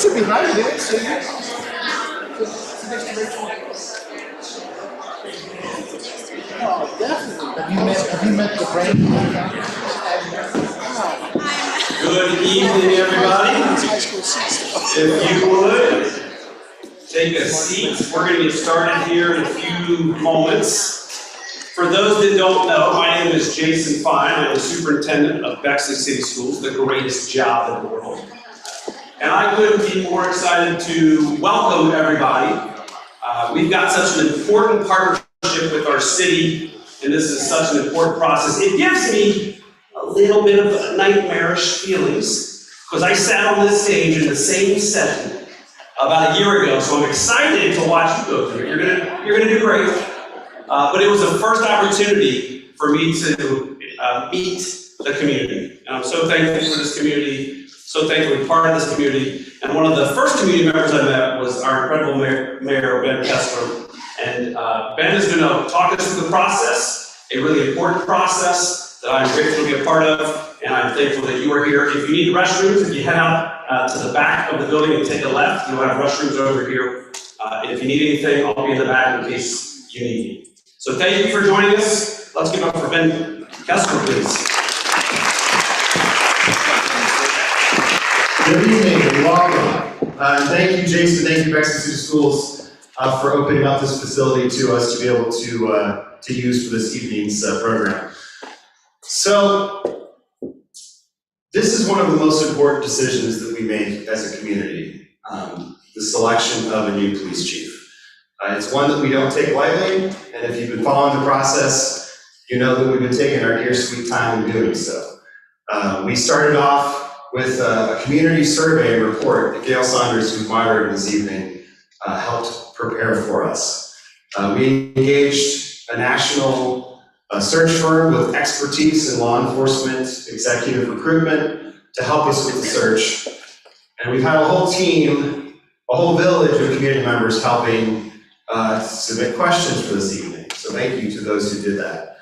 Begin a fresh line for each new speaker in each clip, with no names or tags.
should be higher than it. Oh, definitely. Have you met the brain?
Good evening, everybody. If you would, take a seat. We're going to get started here in a few moments. For those that don't know, my name is Jason Fine. I'm the superintendent of Bexley City Schools, the greatest job in the world. And I couldn't be more excited to welcome everybody. We've got such an important partnership with our city, and this is such an important process. It gives me a little bit of nightmarish feelings, because I sat on this stage in the same setting about a year ago, so I'm excited to watch you go through it. You're gonna do great. But it was the first opportunity for me to meet the community. And I'm so thankful for this community, so thankful to be part of this community. And one of the first community members I met was our incredible Mayor Ben Kessler. And Ben is gonna talk us through the process, a really important process that I'm grateful to be a part of, and I'm thankful that you are here. If you need restrooms, if you head out to the back of the building and take a left, you'll have restrooms over here. If you need anything, I'll be in the back in case you need me. So thank you for joining us. Let's give it up for Ben Kessler, please.
Good evening and welcome. Thank you, Jason. Thank you, Bexley City Schools, for opening up this facility to us to be able to use for this evening's program. So, this is one of the most important decisions that we make as a community, the selection of a new police chief. It's one that we don't take lightly, and if you've been following the process, you know that we've been taking our dear sweet time in doing so. We started off with a community survey report that Gail Saunders, who's moderating this evening, helped prepare for us. We engaged a national search firm with expertise in law enforcement, executive recruitment, to help us with the search. And we've had a whole team, a whole village of community members helping submit questions for this evening. So thank you to those who did that.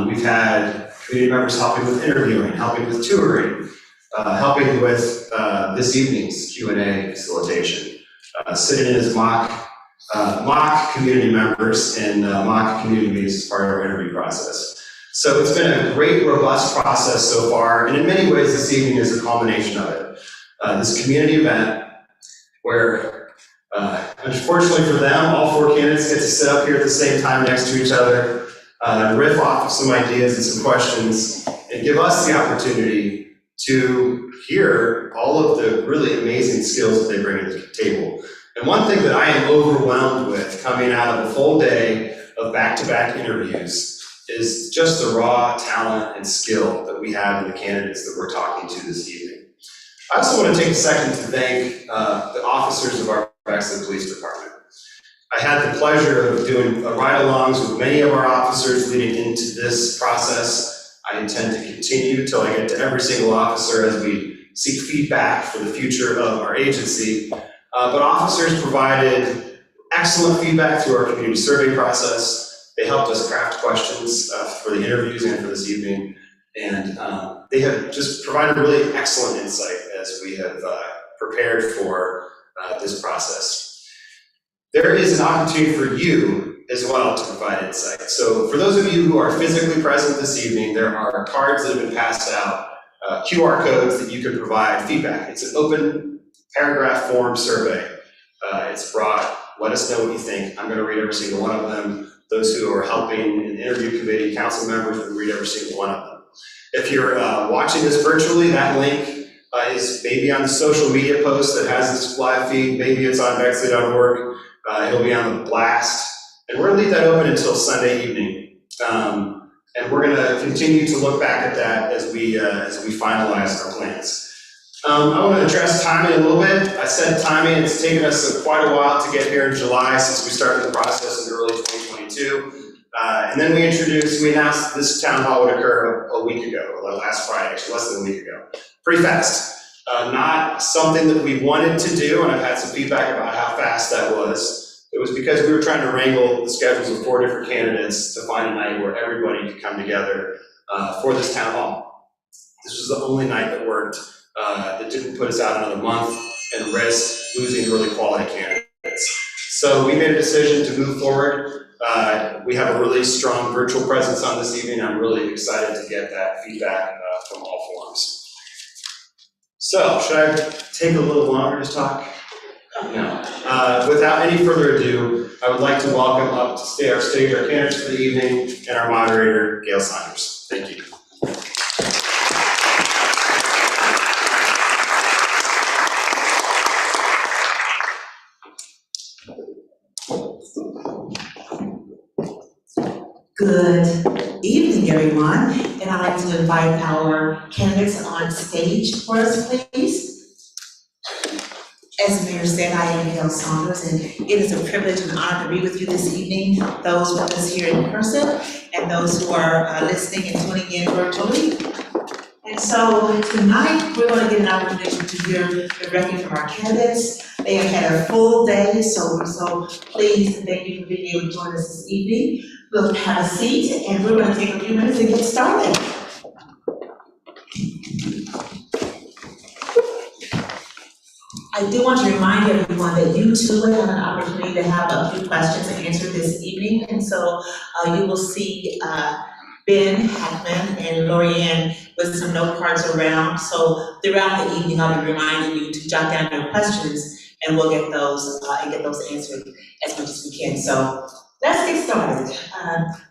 We've had community members helping with interviewing, helping with touring, helping with this evening's Q&A facilitation, sitting in as mock community members and mock community meetings as part of our interview process. So it's been a great, robust process so far, and in many ways this evening is a culmination of it. This community event where unfortunately for them, all four candidates get to sit up here at the same time next to each other, riff off of some ideas and some questions, and give us the opportunity to hear all of the really amazing skills that they bring to the table. And one thing that I am overwhelmed with coming out of a full day of back-to-back interviews is just the raw talent and skill that we have in the candidates that we're talking to this evening. I also want to take a second to thank the officers of our Bexley Police Department. I had the pleasure of doing ride-alongs with many of our officers leading into this process. I intend to continue until I get to every single officer as we seek feedback for the future of our agency. But officers provided excellent feedback through our community survey process. They helped us craft questions for the interviews and for this evening. And they have just provided really excellent insight as we have prepared for this process. There is an opportunity for you as well to provide insight. So for those of you who are physically present this evening, there are cards that have been passed out, QR codes that you can provide feedback. It's an open paragraph form survey. It's broad. Let us know what you think. I'm going to read every single one of them. Those who are helping in the interview committee, council members, will read every single one of them. If you're watching this virtually, that link is maybe on the social media post that has this live feed. Maybe it's on Bexley.org. It'll be on the blast. And we're going to leave that open until Sunday evening. And we're going to continue to look back at that as we finalize our plans. I want to address timing a little bit. I said timing, it's taken us quite a while to get here in July since we started the process in early 2022. And then we announced this town hall would occur a week ago, or last Friday, actually less than a week ago. Pretty fast. Not something that we wanted to do, and I've had some feedback about how fast that was. It was because we were trying to wrangle the schedules of 4 different candidates to find a night where everybody could come together for this town hall. This was the only night that worked, that didn't put us out another month, and risk losing really quality candidates. So we made a decision to move forward. We have a really strong virtual presence on this evening. I'm really excited to get that feedback from all forums. So, should I take a little longer to talk? No. Without any further ado, I would like to welcome up to our stage our candidates for the evening and our moderator, Gail Saunders. Thank you.
Good evening, everyone, and I'd like to invite our candidates on stage for us, please. As the mayor said, I am Gail Saunders, and it is a privilege and honor to be with you this evening, those with us here in person, and those who are listening and tuning in virtually. And so tonight, we're going to get an opportunity to hear directly from our candidates. They have had a full day, so we're so pleased and thank you for being able to join us this evening. We'll have a seat, and we're going to take a few minutes and get started. I do want to remind everyone that you too have an opportunity to have a few questions answered this evening, and so you will see Ben Hackman and Lorianne with some note cards around. So throughout the evening, I'll be reminding you to jot down your questions, and we'll get those answered as much as we can. So let's get started.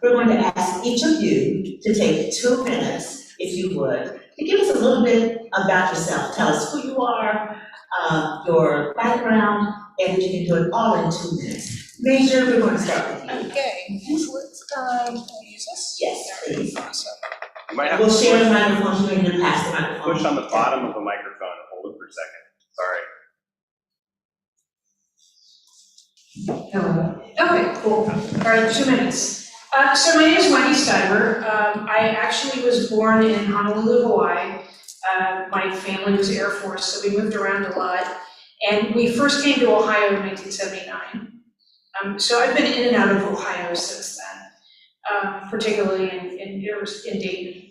We're going to ask each of you to take 2 minutes, if you would, to give us a little bit about yourself. Tell us who you are, your background, and you can do it all in 2 minutes. Major, we're going to start with you.
Okay, let's use this.
Yes, please.
Awesome.
You might have
We'll
to
share the microphone, you can pass the microphone.
push on the bottom of the microphone and hold it for a second. Sorry.
Hello. Okay, cool. All right, 2 minutes. So my name is Wendy Stiver. I actually was born in Honolulu, Hawaii. My family was Air Force, so we moved around a lot. And we first came to Ohio in 1979. So I've been in and out of Ohio since then, particularly in Dayton.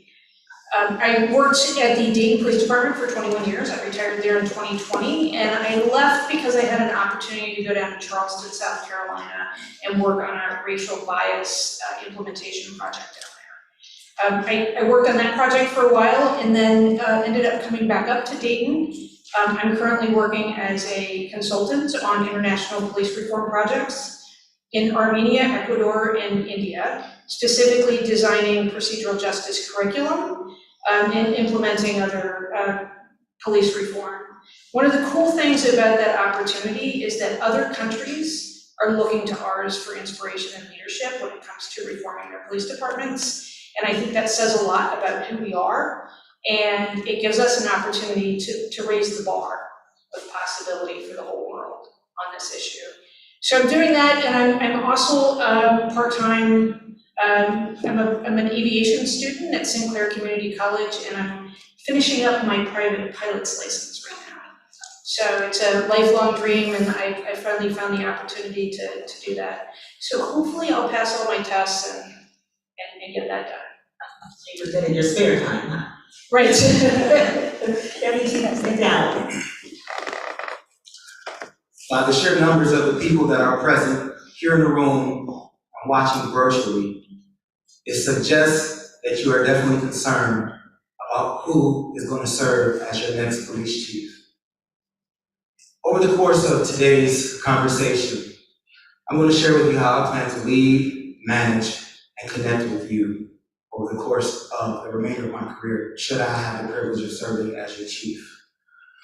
I worked at the Dayton Police Department for 21 years. I retired there in 2020, and I left because I had an opportunity to go down to Charleston, South Carolina, and work on a racial bias implementation project down there. I worked on that project for a while, and then ended up coming back up to Dayton. I'm currently working as a consultant on international police reform projects in Armenia, Ecuador, and India, specifically designing procedural justice curriculum and implementing other police reform. One of the cool things about that opportunity is that other countries are looking to ours for inspiration and leadership when it comes to reforming their police departments. And I think that says a lot about who we are, and it gives us an opportunity to raise the bar of possibility for the whole world on this issue. So I'm doing that, and I'm also part-time. I'm an aviation student at Sinclair Community College, and I'm finishing up my private pilot's license right now. So it's a lifelong dream, and I finally found the opportunity to do that. So hopefully I'll pass all my tests and get that done.
You did it in your spare time, huh?
Right.
Everything that's been down.
By the sheer numbers of the people that are present here in the room and watching virtually, it suggests that you are definitely concerned about who is going to serve as your next police chief. Over the course of today's conversation, I'm going to share with you how I plan to lead, manage, and connect with you over the course of the remainder of my career, should I have the privilege of serving as your chief.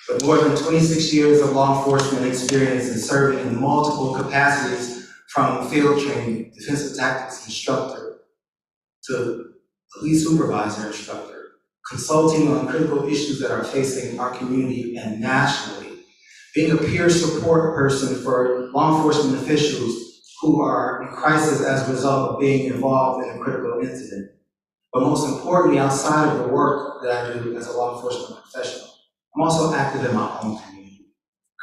With more than 26 years of law enforcement experience and serving in multiple capacities, from field training, defensive tactics instructor, to police supervisor instructor, consulting on critical issues that are facing our community and nationally, being a peer support person for law enforcement officials who are in crisis as a result of being involved in a critical incident. But most importantly, outside of the work that I do as a law enforcement professional, I'm also active in my own community.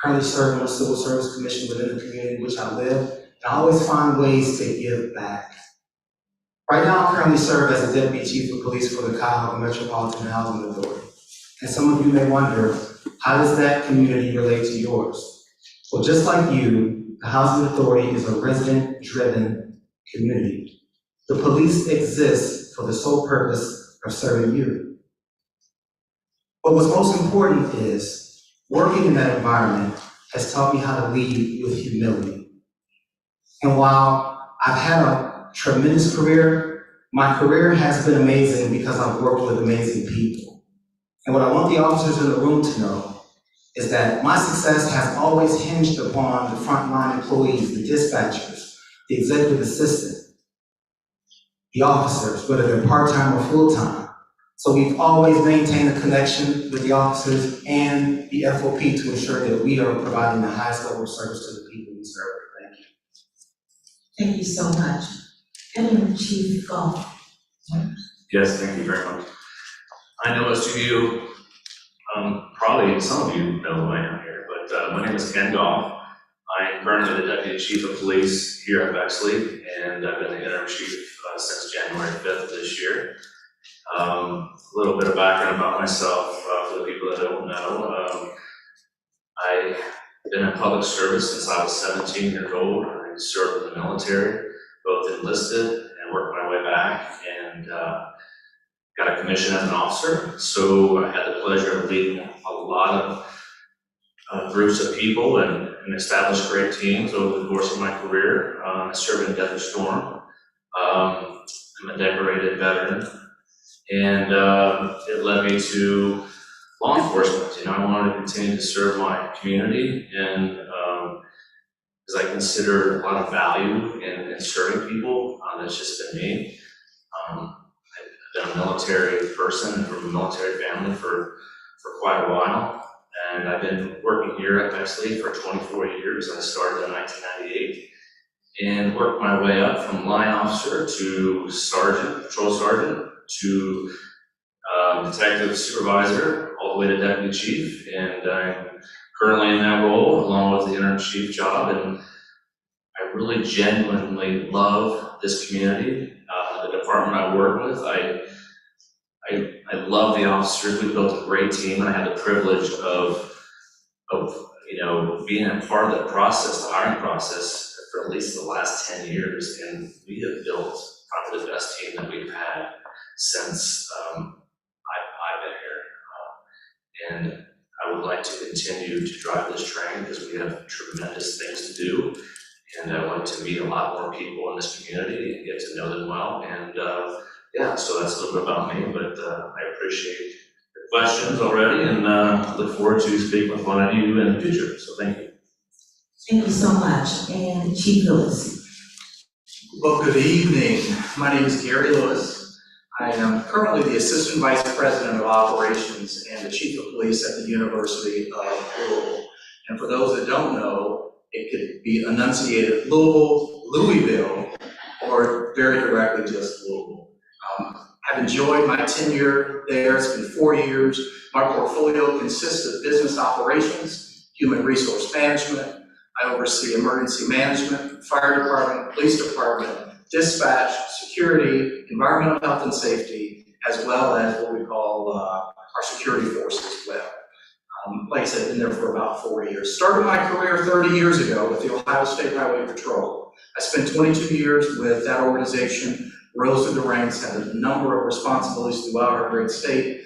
Currently serving on the Civil Service Commission within the community in which I live, and I always find ways to give back. Right now, I currently serve as the Deputy Chief of Police for the Cuyahoga Metropolitan Housing Authority. And some of you may wonder, how does that community relate to yours? Well, just like you, the Housing Authority is a resident-driven community. The police exist for the sole purpose of serving you. But what's most important is, working in that environment has taught me how to lead with humility. And while I've had a tremendous career, my career has been amazing because I've worked with amazing people. And what I want the officers in the room to know is that my success has always hinged upon the frontline employees, the dispatchers, the executive assistant, the officers, whether they're part-time or full-time. So we've always maintained a connection with the officers and the FOP to ensure that we are providing the highest level of service to the people we serve. Thank you.
Thank you so much. And Chief Goff.
Yes, thank you very much. I know most of you, probably some of you know who I am here, but my name is Ken Goff. I'm currently the Deputy Chief of Police here at Bexley, and I've been the interim chief since January 5th of this year. A little bit of background about myself for the people that don't know. I've been in public service since I was 17 years old. I served in the military, both enlisted and worked my way back, and got a commission as an officer. So I had the pleasure of leading a lot of groups of people and established great teams over the course of my career. I served in Desert Storm. I'm a decorated veteran, and it led me to law enforcement. You know, I wanted to continue to serve my community, and because I consider a lot of value in serving people. That's just been me. I've been a military person from a military family for quite a while, and I've been working here at Bexley for 24 years. I started in 1998 and worked my way up from line officer to sergeant, patrol sergeant, to detective supervisor, all the way to deputy chief, and I'm currently in that role along with the interim chief job, and I really genuinely love this community, the department I work with. I love the officers. We've built a great team, and I had the privilege of you know, being a part of the process, the hiring process, for at least the last 10 years, and we have built probably the best team that we've had since I've been here. And I would like to continue to drive this train because we have tremendous things to do, and I want to meet a lot more people in this community and get to know them well. And yeah, so that's a little bit about me, but I appreciate your questions already, and look forward to speaking with one of you in the future. So thank you.
Thank you so much. And Chief Lewis.
Well, good evening. My name is Gary Lewis. I am currently the Assistant Vice President of Operations and the Chief of Police at the University of Louisville. And for those that don't know, it could be enunciated Louisville, Louisville, or very directly just Louisville. I've enjoyed my tenure there. It's been 4 years. My portfolio consists of business operations, human resource management. I oversee emergency management, fire department, police department, dispatch, security, environmental health and safety, as well as what we call our security force as well. Like I said, I've been there for about 4 years. Started my career 30 years ago with the Ohio State Highway Patrol. I spent 22 years with that organization, rose through the ranks, had a number of responsibilities throughout our great state,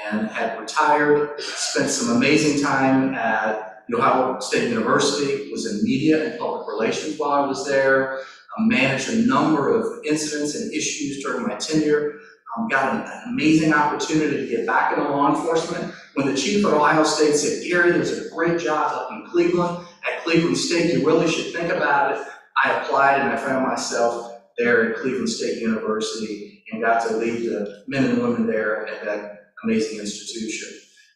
and had retired, spent some amazing time at the Ohio State University, was in media and public relations while I was there, managed a number of incidents and issues during my tenure, got an amazing opportunity to get back into law enforcement. When the chief at Ohio State said, Gary, there's a great job up in Cleveland, at Cleveland State, you really should think about it. I applied and I found myself there at Cleveland State University and got to lead the men and women there at that amazing institution.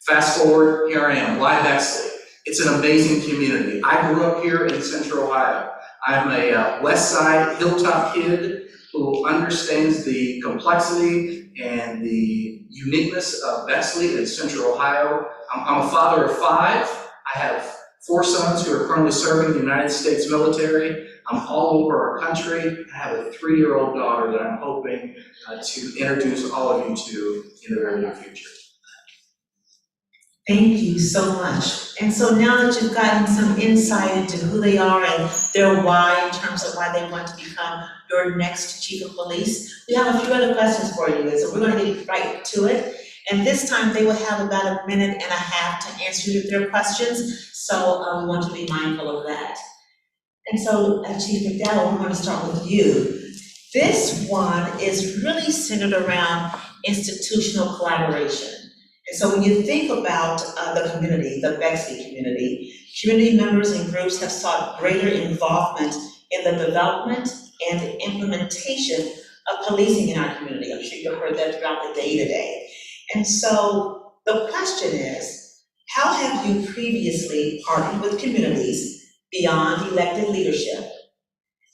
Fast forward, here I am, why Bexley? It's an amazing community. I grew up here in Central Ohio. I'm a West Side Hilltop kid who understands the complexity and the uniqueness of Bexley in Central Ohio. I'm a father of 5. I have 4 sons who are currently serving the United States military. I'm all over our country. I have a 3-year-old daughter that I'm hoping to introduce all of you to in the very near future.
Thank you so much. And so now that you've gotten some insight into who they are and their why in terms of why they want to become your next chief of police, we have a few other questions for you. And so we're going to get right to it. And this time they will have about a minute and a half to answer their questions. So we want to be mindful of that. And so Chief McDowell, we're going to start with you. This one is really centered around institutional collaboration. And so when you think about the community, the Bexley community members and groups have sought greater involvement in the development and implementation of policing in our community. I'm sure you've heard that throughout the day today. And so the question is, how have you previously partnered with communities beyond elected leadership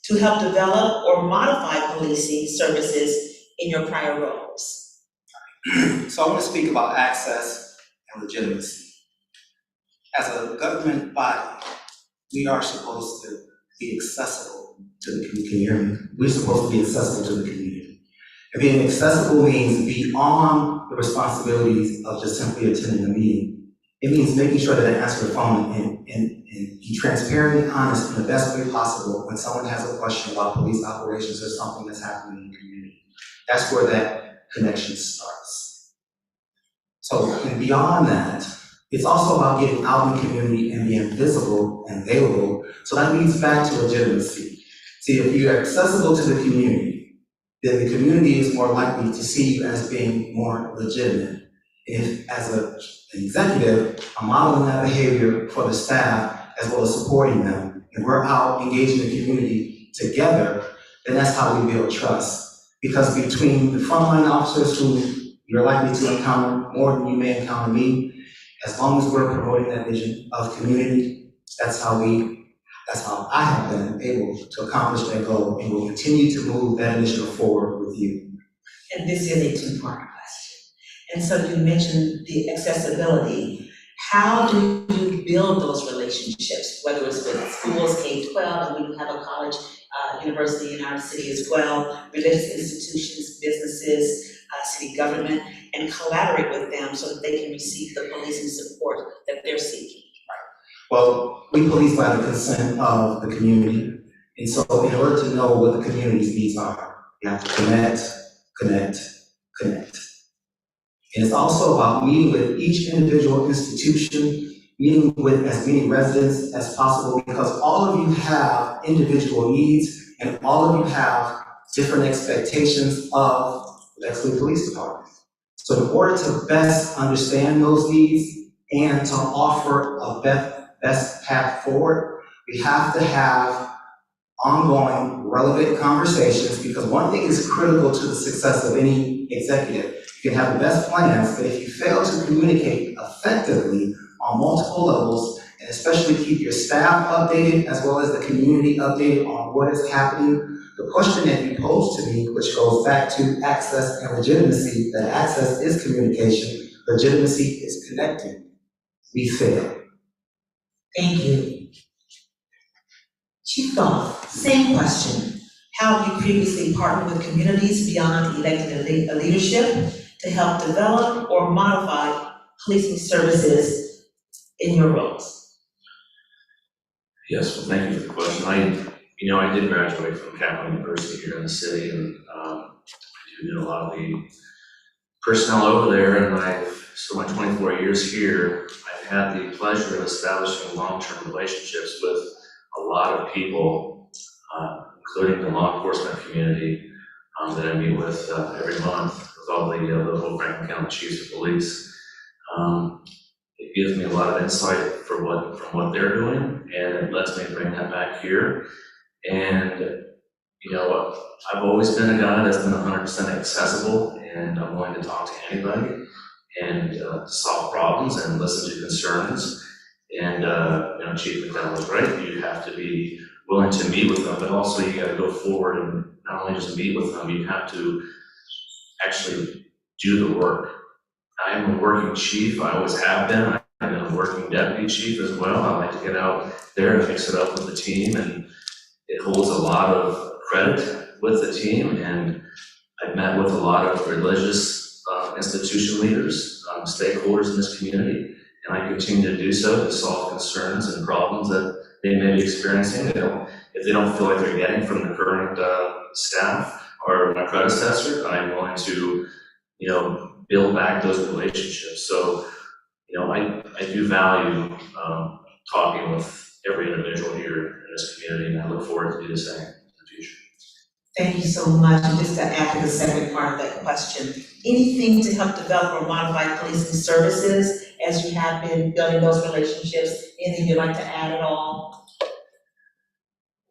to help develop or modify policing services in your prior roles?
So I want to speak about access and legitimacy. As a government body, we are supposed to be accessible to the community. We're supposed to be accessible to the community. And being accessible means beyond the responsibilities of just simply attending a meeting. It means making sure that I answer the phone and be transparent and honest in the best way possible when someone has a question about police operations or something that's happening in the community. That's where that connection starts. So, and beyond that, it's also about getting out in the community and being visible and available. So that leads back to legitimacy. See, if you're accessible to the community, then the community is more likely to see you as being more legitimate. If, as an executive, I'm modeling that behavior for the staff as well as supporting them, and we're out engaging the community together, then that's how we build trust. Because between the frontline officers who you're likely to encounter more than you may encounter me, as long as we're promoting that vision of community, that's how I have been able to accomplish that goal, and will continue to move that initiative forward with you.
And this is a two-part question. And so you mentioned the accessibility. How do you build those relationships, whether it's with schools, K-12, and we have a college, university in our city as well, religious institutions, businesses, city government, and collaborate with them so that they can receive the policing support that they're seeking?
Well, we police by the consent of the community. And so in order to know what the community's needs are, you have to connect. And it's also about meeting with each individual institution, meeting with as many residents as possible, because all of you have individual needs and all of you have different expectations of the Bexley Police Department. So in order to best understand those needs and to offer a best path forward, we have to have ongoing relevant conversations, because one thing is critical to the success of any executive. You can have the best plans, but if you fail to communicate effectively on multiple levels, and especially keep your staff updated as well as the community updated on what is happening, the question that you posed to me, which goes back to access and legitimacy, that access is communication, legitimacy is connecting. We fail.
Thank you. Chief Goff, same question. How have you previously partnered with communities beyond elected leadership to help develop or modify policing services in your roles?
Yes, well, thank you for the question. I did graduate from Capital University here in the city, and I do know a lot of the personnel over there, and so my 24 years here, I've had the pleasure of establishing long-term relationships with a lot of people, including the law enforcement community that I meet with every month with all the local Franklin County chiefs of police. It gives me a lot of insight from what they're doing, and it lets me bring that back here. And I've always been a guy that's been 100% accessible, and I'm willing to talk to anybody and solve problems and listen to concerns. And Chief McDowell was right. You have to be willing to meet with them, but also you got to go forward and not only just meet with them, you have to actually do the work. I'm a working chief. I always have been. I've been a working deputy chief as well. I like to get out there and mix it up with the team, and it holds a lot of credit with the team. And I've met with a lot of religious institution leaders, stakeholders in this community, and I continue to do so to solve concerns and problems that they may be experiencing. If they don't feel like they're getting from the current staff or my predecessor, I'm going to, build back those relationships. So, I do value talking with every individual here in this community, and I look forward to do the same in the future.
Thank you so much. And just to add to the second part of that question, anything to help develop or modify policing services as you have been building those relationships? Anything you'd like to add at all?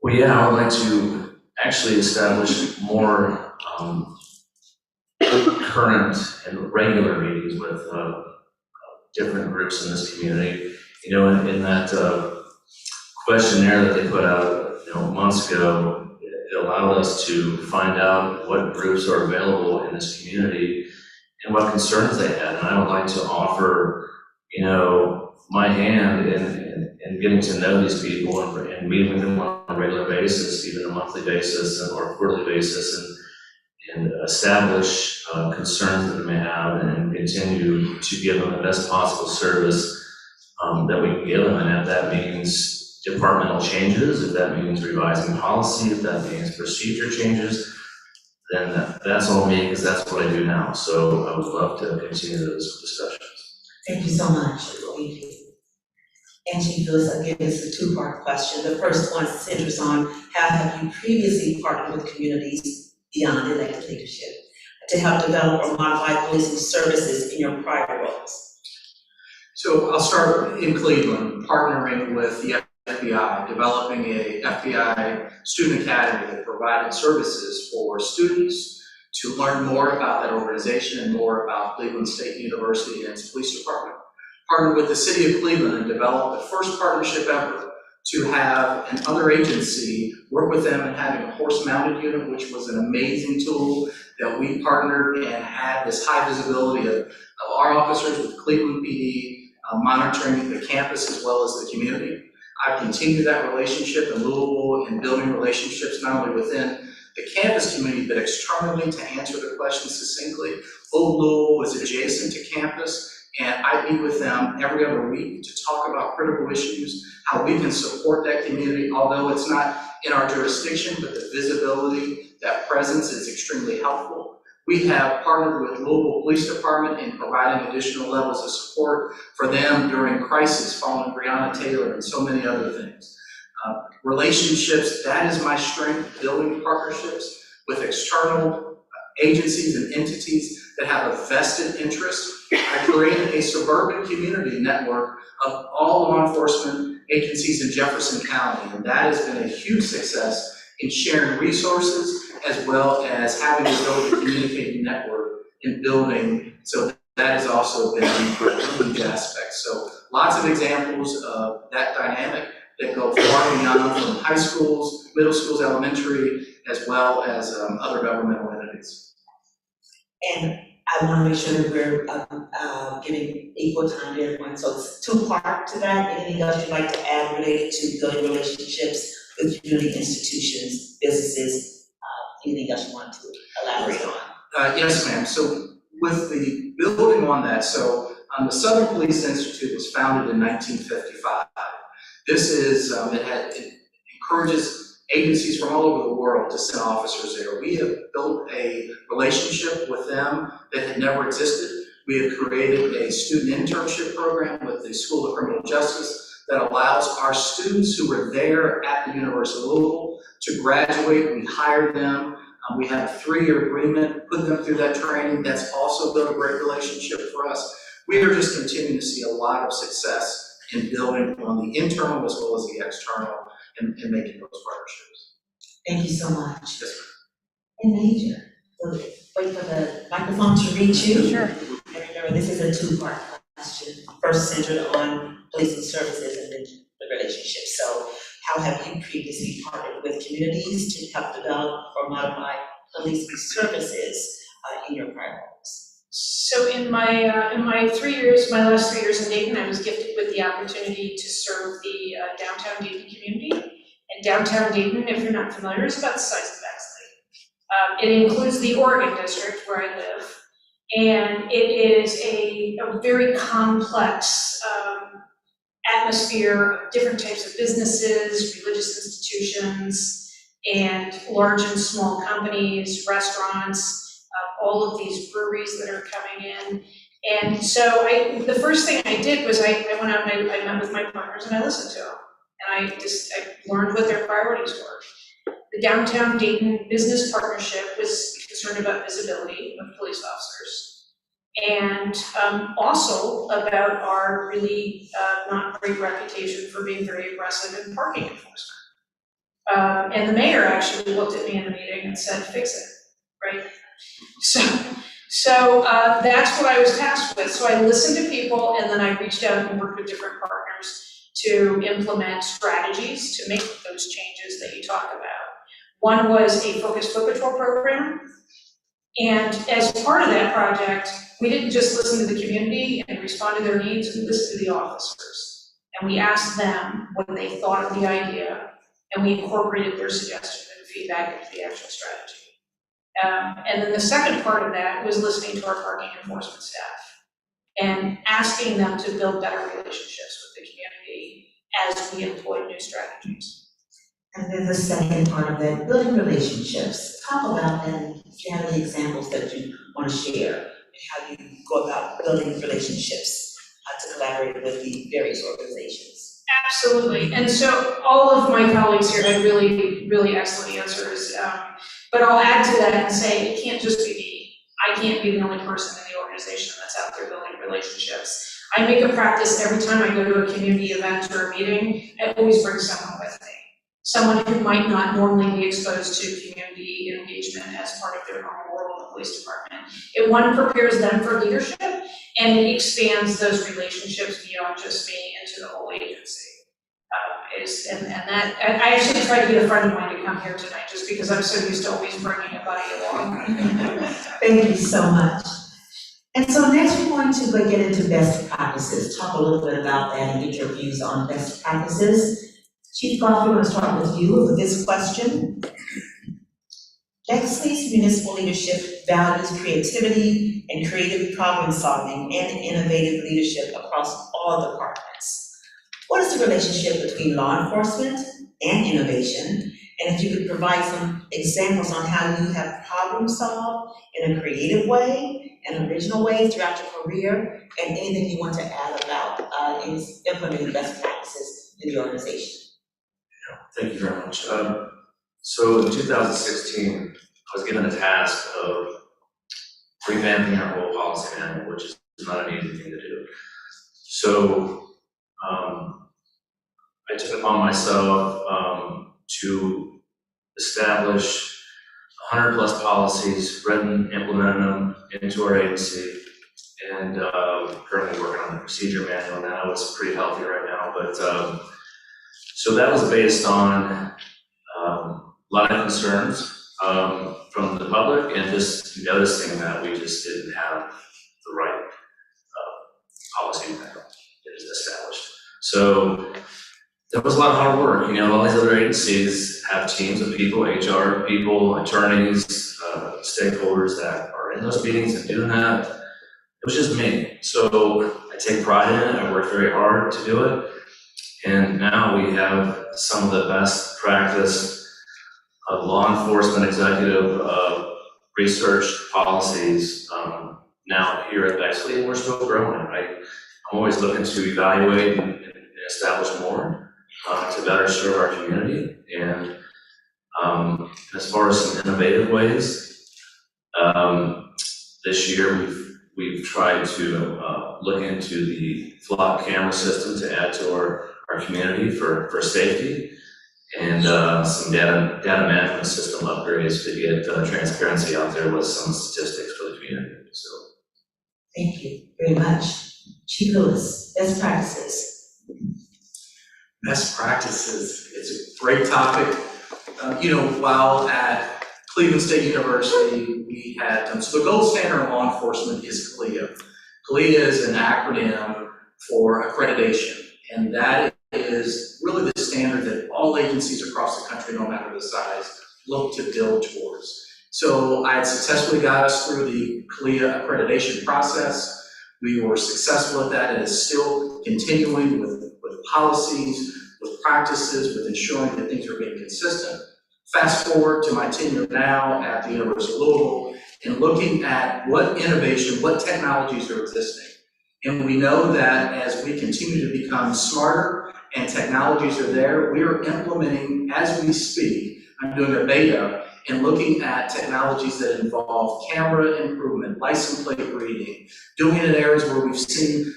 Well, yeah, I would like to actually establish more current and regular meetings with different groups in this community. In that questionnaire that they put out, months ago, it allowed us to find out what groups are available in this community and what concerns they had. And I would like to offer, my hand in getting to know these people and meeting with them on a regular basis, even a monthly basis or quarterly basis, and establish concerns that they may have and continue to give them the best possible service that we can give them. And if that means departmental changes, if that means revising policy, if that means procedure changes, then that's all me, because that's what I do now. So I would love to continue those discussions.
Thank you so much. Thank you. And Chief Lewis, again, it's a two-part question. The first one centers on how have you previously partnered with communities beyond elected leadership to help develop or modify policing services in your prior roles?
So I'll start in Cleveland, partnering with the FBI, developing a FBI student academy that provided services for students to learn more about that organization and more about Cleveland State University and its police department. Partnered with the city of Cleveland and developed the first partnership ever to have another agency work with them in having a horse-mounted unit, which was an amazing tool that we partnered and had this high visibility of our officers with Cleveland PD monitoring the campus as well as the community. I've continued that relationship in Louisville and building relationships not only within the campus community, but externally to answer the question succinctly. Old Louisville was adjacent to campus, and I meet with them every other week to talk about critical issues, how we can support that community, although it's not in our jurisdiction, but the visibility, that presence is extremely helpful. We have partnered with Louisville Police Department in providing additional levels of support for them during crisis following Breonna Taylor and so many other things. Relationships, that is my strength, building partnerships with external agencies and entities that have a vested interest. I created a suburban community network of all law enforcement agencies in Jefferson County, and that has been a huge success in sharing resources as well as having the ability to communicate and network in building. So that has also been a huge aspect. So lots of examples of that dynamic that go far beyond from high schools, middle schools, elementary, as well as other governmental entities.
And I want to make sure that we're giving equal time to everyone. So it's two-part to that. Anything else you'd like to add related to building relationships with community institutions, businesses, anything else you want to elaborate on?
Yes, ma'am. So with the building on that, the Southern Police Institute was founded in 1955. This is, it encourages agencies from all over the world to send officers there. We have built a relationship with them that had never existed. We have created a student internship program with the School of Criminal Justice that allows our students who were there at the University of Louisville to graduate. We hire them. We have a 3-year agreement, put them through that training. That's also built a great relationship for us. We are just continuing to see a lot of success in building on the internal as well as the external and making those partnerships.
Thank you so much.
Yes,
And Major, we'll wait for the microphone to reach you.
Sure.
And remember, this is a two-part question. First, centered on policing services and then the relationship. So how have you previously partnered with communities to help develop or modify policing services in your prior roles?
So in my last 3 years in Dayton, I was gifted with the opportunity to serve the downtown Dayton community. And downtown Dayton, if you're not familiar, is about the size of Bexley. It includes the Oregon district where I live. And it is a very complex atmosphere of different types of businesses, religious institutions, and large and small companies, restaurants, all of these breweries that are coming in. And so the first thing I did was I went out and I met with my partners and I listened to them. And I learned what their priorities were. The Downtown Dayton Business Partnership was concerned about visibility of police officers. And also about our really not great reputation for being very aggressive in parking enforcement. And the mayor actually looked at me in a meeting and said, fix it, right? So that's what I was tasked with. So I listened to people and then I reached out and worked with different partners to implement strategies to make those changes that you talk about. One was a focused foot patrol program. And as part of that project, we didn't just listen to the community and respond to their needs, we listened to the officers. And we asked them what they thought of the idea, and we incorporated their suggestions and feedback into the actual strategy. And then the second part of that was listening to our parking enforcement staff and asking them to build better relationships with the community as we employ new strategies.
And then the second part of that, building relationships. Talk about that, if you have any examples that you want to share, and how you go about building relationships to collaborate with the various organizations.
Absolutely, and so all of my colleagues here had really, really excellent answers, but I'll add to that and say it can't just be me. I can't be the only person in the organization that's out there building relationships. I make a practice every time I go to a community event or a meeting, I always bring someone with me. Someone who might not normally be exposed to community engagement as part of their normal role in the police department. It prepares them for leadership, and it expands those relationships beyond just me into the whole agency. I actually tried to get a friend of mine to come here tonight just because I'm so used to always bringing a buddy along.
Thank you so much. And so next we're going to get into best practices. Talk a little bit about that and get your views on best practices. Chief Goff, we're going to start with you with this question. Bexley's municipal leadership values creativity and creative problem solving and innovative leadership across all departments. What is the relationship between law enforcement and innovation? And if you could provide some examples on how you have problem solved in a creative way and original way throughout your career, and anything you want to add about implementing best practices in the organization.
Thank you very much. So in 2016, I was given a task of revamping our whole policy manual, which is not an easy thing to do. So I took it upon myself to establish 100 plus policies, written, implemented them into our agency, and currently working on the procedure manual now. It's pretty healthy right now, but so that was based on a lot of concerns from the public and just noticing that we just didn't have the right policy manual established. So there was a lot of hard work. You know, all these other agencies have teams of people, HR people, attorneys, stakeholders that are in those meetings and doing that. It was just me. So I take pride in it. I worked very hard to do it. And now we have some of the best practice of law enforcement executive research policies now here at Bexley, and we're still growing. I'm always looking to evaluate and establish more to better serve our community. And as far as some innovative ways, this year we've tried to look into the flock camera system to add to our community for safety, and some data management system upgrades to get transparency out there with some statistics for the community. So,
thank you very much. Chief Lewis, best practices.
Best practices is a great topic. While at Cleveland State University, we had, so the gold standard in law enforcement is CLIA. CLIA is an acronym for accreditation, and that is really the standard that all agencies across the country, no matter the size, look to build towards. So I had successfully got us through the CLIA accreditation process. We were successful at that, and it's still continuing with policies, with practices, with ensuring that things are being consistent. Fast forward to my tenure now at the University of Louisville and looking at what innovation, what technologies are existing. And we know that as we continue to become smarter and technologies are there, we are implementing, as we speak, I'm doing a beta and looking at technologies that involve camera improvement, license plate reading, doing it in areas where we've seen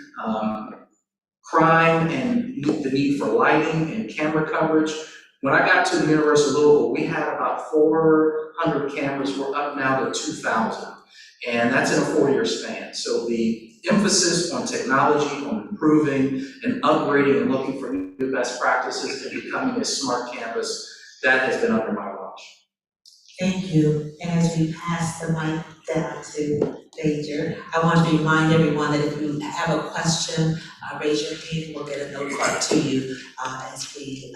crime and the need for lighting and camera coverage. When I got to the University of Louisville, we had about 400 cameras. We're up now to 2,000. And that's in a 4-year span. So the emphasis on technology, on improving and upgrading and looking for new best practices and becoming a smart campus, that has been under my watch.
Thank you. And as we pass the mic down to Major, I want to remind everyone that if you have a question, raise your hand, we'll get a note card to you as we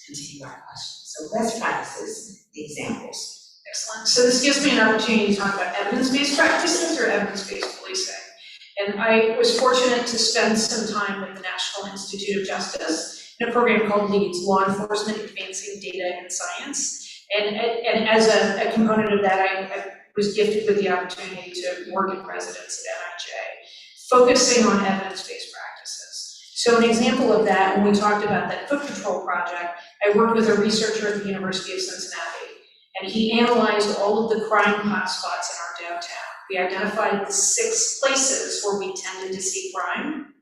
continue our questions. So best practices, examples.
Excellent. So this gives me an opportunity to talk about evidence-based practices or evidence-based policing. And I was fortunate to spend some time with the National Institute of Justice in a program called LEADS, Law Enforcement Advancing Data and Science. And as a component of that, I was gifted with the opportunity to work in residence at NIJ, focusing on evidence-based practices. So an example of that, when we talked about that foot patrol project, I worked with a researcher at the University of Cincinnati, and he analyzed all of the crime hotspots in our downtown. We identified the 6 places where we tended to see crime,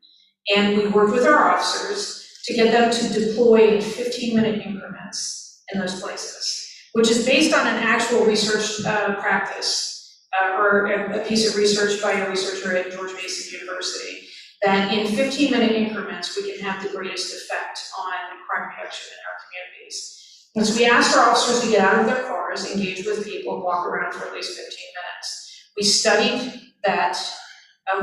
and we worked with our officers to get them to deploy in 15-minute increments in those places, which is based on an actual research practice or a piece of research by a researcher at George Mason University, that in 15-minute increments, we can have the greatest effect on crime reduction in our communities. And so we asked our officers to get out of their cars, engage with people, walk around for at least 15 minutes. We studied that,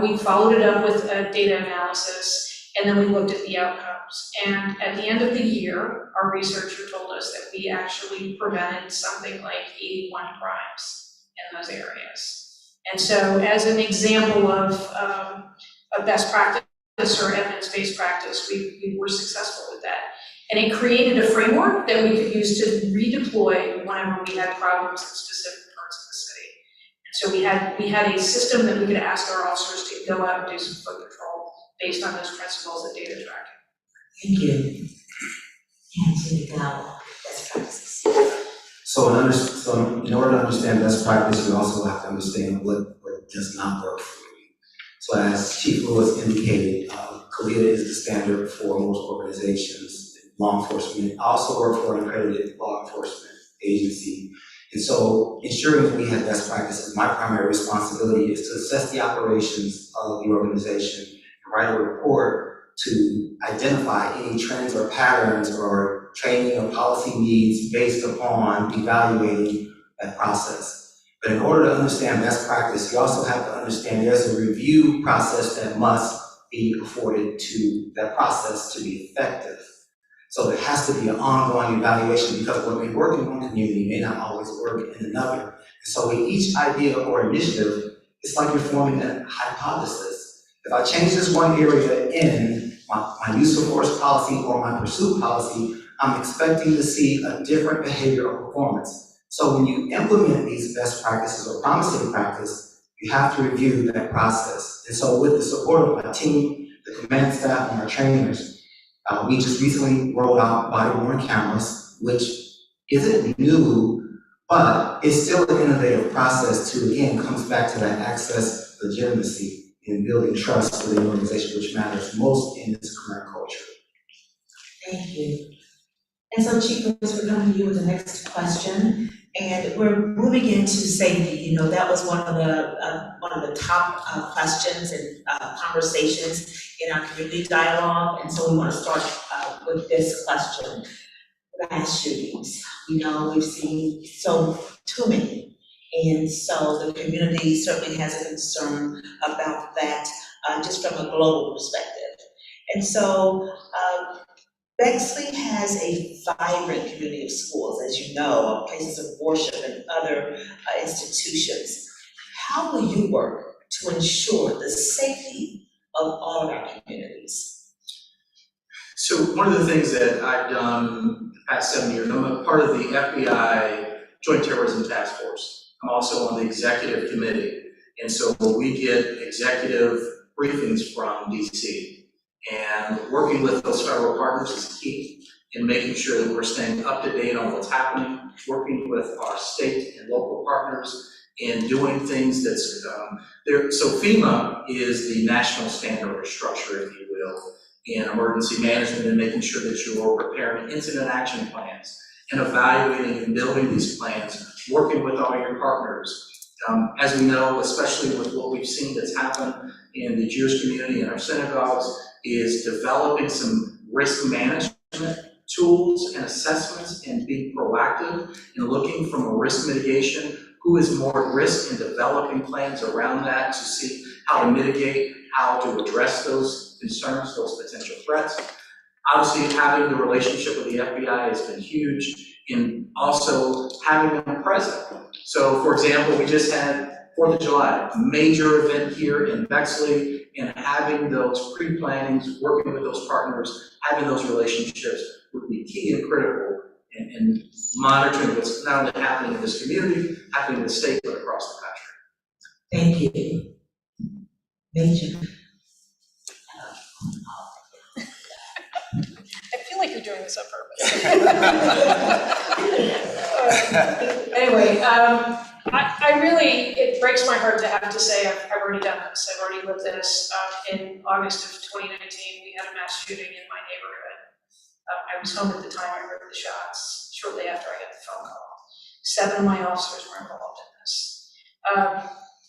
we followed it up with data analysis, and then we looked at the outcomes. And at the end of the year, our researcher told us that we actually prevented something like 81 crimes in those areas. And so as an example of a best practice or evidence-based practice, we were successful with that. And it created a framework that we could use to redeploy whenever we had problems in specific parts of the city. And so we had a system that we could ask our officers to go out and do some foot patrol based on those principles of data tracking.
Thank you. And to go, best practices.
So in order to understand best practice, you also have to understand what does not work for you. So as Chief Lewis indicated, CLIA is the standard for most organizations. Law enforcement. I also work for an accredited law enforcement agency. And so ensuring that we have best practices, my primary responsibility is to assess the operations of the organization and write a report to identify any trends or patterns or training or policy needs based upon evaluating that process. But in order to understand best practice, you also have to understand there's a review process that must be afforded to that process to be effective. So there has to be an ongoing evaluation because what may work in one community may not always work in another. And so with each idea or initiative, it's like you're forming a hypothesis. If I change this one area in my use of force policy or my pursuit policy, I'm expecting to see a different behavior or performance. So when you implement these best practices or promising practice, you have to review that process. And so with the support of my team, the command staff, and our trainers, we just recently rolled out body-worn cameras, which isn't new, but it's still an innovative process to, again, comes back to that access legitimacy and building trust within the organization, which matters most in this current culture.
Thank you. And so Chief Lewis, we're coming to you with the next question, and we're moving into safety. You know, that was one of the top questions and conversations in our community dialogue, and so we want to start with this question: mass shootings. You know, we've seen too many, and so the community certainly has a concern about that, just from a global perspective. And so Bexley has a vibrant community of schools, as you know, places of worship and other institutions. How will you work to ensure the safety of all of our communities?
So one of the things that I've done the past 7 years, I'm a part of the FBI Joint Terrorism Task Force. I'm also on the executive committee. And so we get executive briefings from DC. And working with those federal partners is key in making sure that we're staying up to date on what's happening, working with our state and local partners in doing things that's there. So FEMA is the national standard or structure, if you will, in emergency management and making sure that you're preparing incident action plans and evaluating and building these plans, working with all your partners. As we know, especially with what we've seen that's happened in the Jewish community and our synagogues, is developing some risk management tools and assessments and being proactive and looking from a risk mitigation, who is more at risk, and developing plans around that to see how to mitigate, how to address those concerns, those potential threats. Obviously, having the relationship with the FBI has been huge in also having them present. So, for example, we just had 4th of July, a major event here in Bexley, and having those pre-plannings, working with those partners, having those relationships would be key and critical in monitoring what's not only happening in this community, happening in the state, but across the country.
Thank you. Major.
I feel like you're doing this on purpose. Anyway, I really, it breaks my heart to have to say I've already done this. I've already lived this. In August of 2019, we had a mass shooting in my neighborhood. I was home at the time I heard the shots, shortly after I got the phone call. 7 of my officers were involved in this.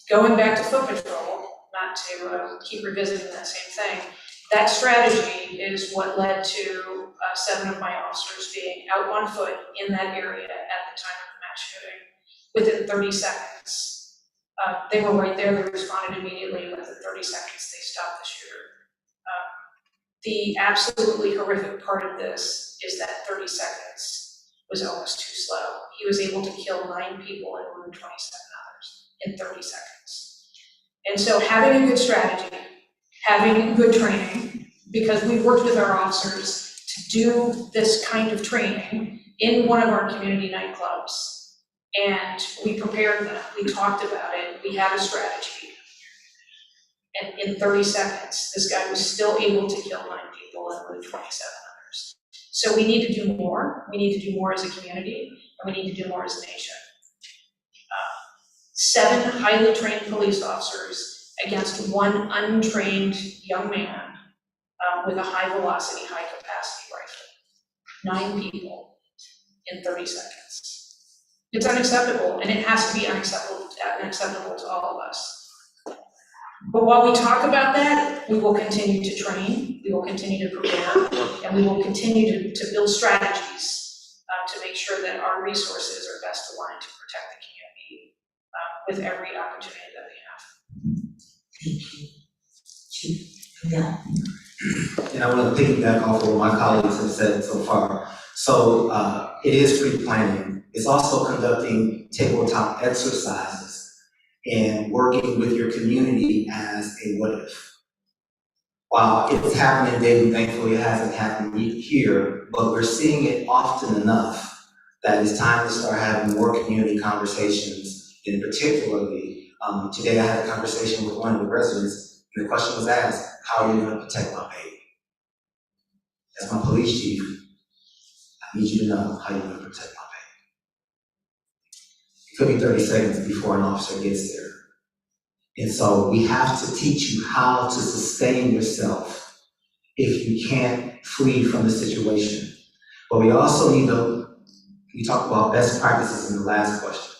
Going back to foot patrol, not to keep revisiting that same thing, that strategy is what led to 7 of my officers being out on foot in that area at the time of the mass shooting. Within 30 seconds, they were right there, they responded immediately, and within 30 seconds, they stopped the shooter. The absolutely horrific part of this is that 30 seconds was almost too slow. He was able to kill 9 people and wound 27 others in 30 seconds. And so having a good strategy, having good training, because we've worked with our officers to do this kind of training in one of our community nightclubs. And we prepared them, we talked about it, we had a strategy. And in 30 seconds, this guy was still able to kill 9 people and wound 27 others. So we need to do more. We need to do more as a community, and we need to do more as a nation. 7 highly trained police officers against 1 untrained young man with a high velocity, high capacity rifle. 9 people in 30 seconds. It's unacceptable, and it has to be unacceptable to all of us. But while we talk about that, we will continue to train, we will continue to prepare, and we will continue to build strategies to make sure that our resources are best aligned to protect the community with every opportunity that we have.
Thank you. Yeah.
And I want to piggyback off of what my colleagues have said so far. So it is pre-planning. It's also conducting tabletop exercises and working with your community as a what if. While it's happening daily, thankfully it hasn't happened here, but we're seeing it often enough that it's time to start having more community conversations. And particularly, today I had a conversation with one of the residents, and the question was asked, how are you going to protect my baby? As my police chief, I need you to know how you're going to protect my baby. It could be 30 seconds before an officer gets there. And so we have to teach you how to sustain yourself if you can't flee from the situation. But we also need to, we talked about best practices in the last question.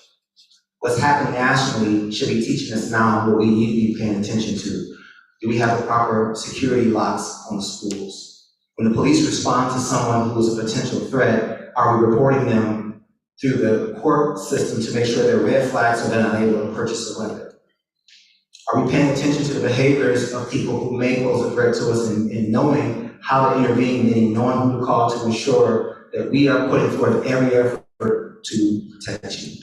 What's happening nationally should be teaching us now what we need to be paying attention to. Do we have the proper security locks on the schools? When the police respond to someone who is a potential threat, are we reporting them through the court system to make sure they're red flags so they're not able to purchase a weapon? Are we paying attention to the behaviors of people who may pose a threat to us and knowing how to intervene, meaning knowing who to call to ensure that we are putting forth every effort to protect you.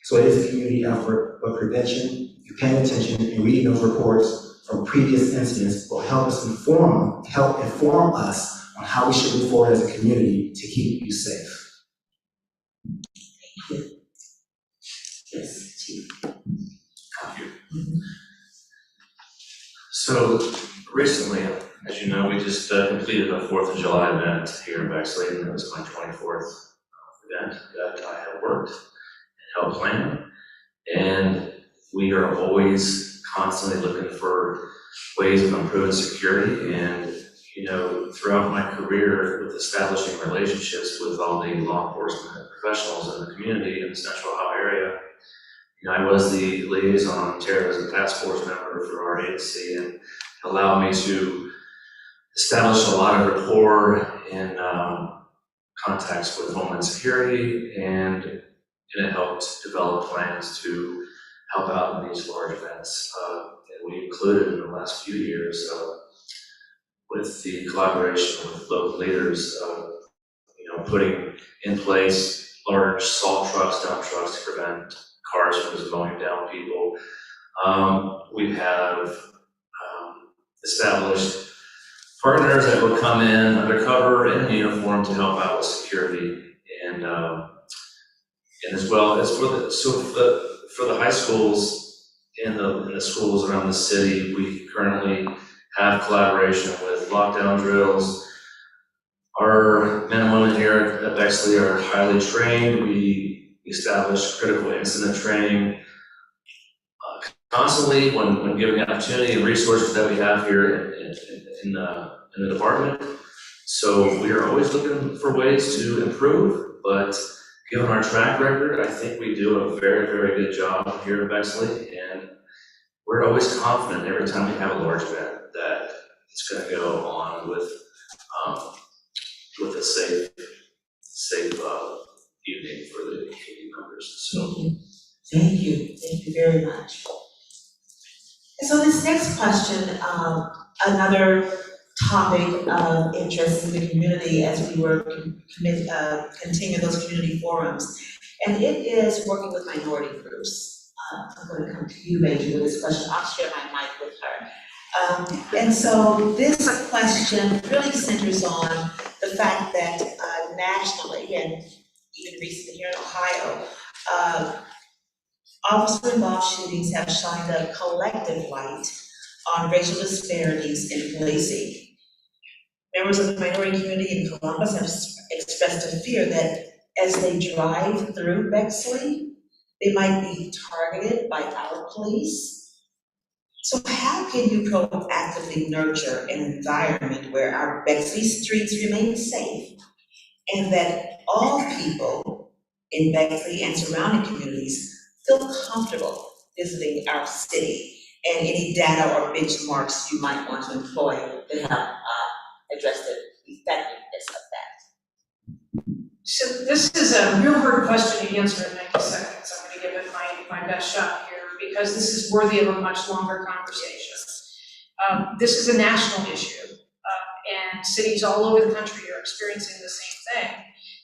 So it is a community effort, but prevention, you paying attention and reading those reports from previous incidents will help inform us on how we should move forward as a community to keep you safe.
Yes, Chief.
Thank you. So recently, as you know, we just completed a 4th of July event here in Bexley, and it was my 24th event that I have worked and helped plan. And we are always constantly looking for ways of improving security. And, you know, throughout my career with establishing relationships with all the law enforcement professionals in the community in the Central Ohio area, you know, I was the liaison terrorism task force member for our agency, and allowed me to establish a lot of rapport and contacts with Homeland Security, and it helped develop plans to help out in these large events. And we included in the last few years, with the collaboration with local leaders, you know, putting in place large salt trucks, dump trucks to prevent cars from just mowing down people. We have established partners that will come in undercover in uniform to help out with security, and as well as for the high schools in the schools around the city, we currently have collaboration with lockdown drills. Our men and women here at Bexley are highly trained. We establish critical incident training constantly when given the opportunity and resources that we have here in the department. So we are always looking for ways to improve, but given our track record, I think we do a very, very good job here at Bexley, and we're always confident every time we have a large event that it's going to go on with a safe evening for the community members. So.
Thank you very much. And so this next question, another topic of interest in the community as we were continue those community forums, and it is working with minority groups. I'm going to come to you, Major, with this question. I'll share my mic with her. And so this question really centers on the fact that nationally, and even recently here in Ohio, officer-involved shootings have shined a collective light on racial disparities in policing. Members of the minority community in Columbus have expressed a fear that as they drive through Bexley, they might be targeted by our police. So how can you proactively nurture an environment where our Bexley streets remain safe, and that all people in Bexley and surrounding communities feel comfortable visiting our city, and any data or benchmarks you might want to employ to help address the effectiveness of that?
So this is a real hard question to answer in 90 seconds. I'm going to give it my best shot here, because this is worthy of a much longer conversation. This is a national issue, and cities all over the country are experiencing the same thing.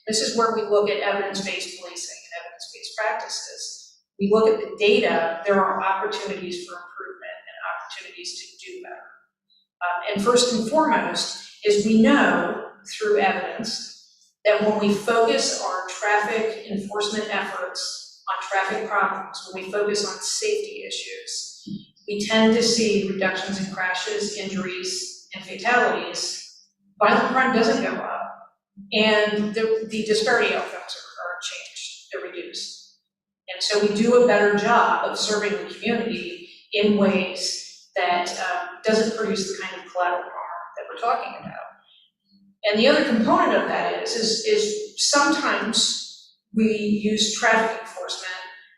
This is where we look at evidence-based policing and evidence-based practices. We look at the data, there are opportunities for improvement and opportunities to do better. And first and foremost is we know through evidence that when we focus our traffic enforcement efforts on traffic problems, when we focus on safety issues, we tend to see reductions in crashes, injuries, and fatalities. Violent crime doesn't go up, and the disparity outcomes are changed, they're reduced. And so we do a better job of serving the community in ways that doesn't produce the kind of collateral harm that we're talking about. And the other component of that is sometimes we use traffic enforcement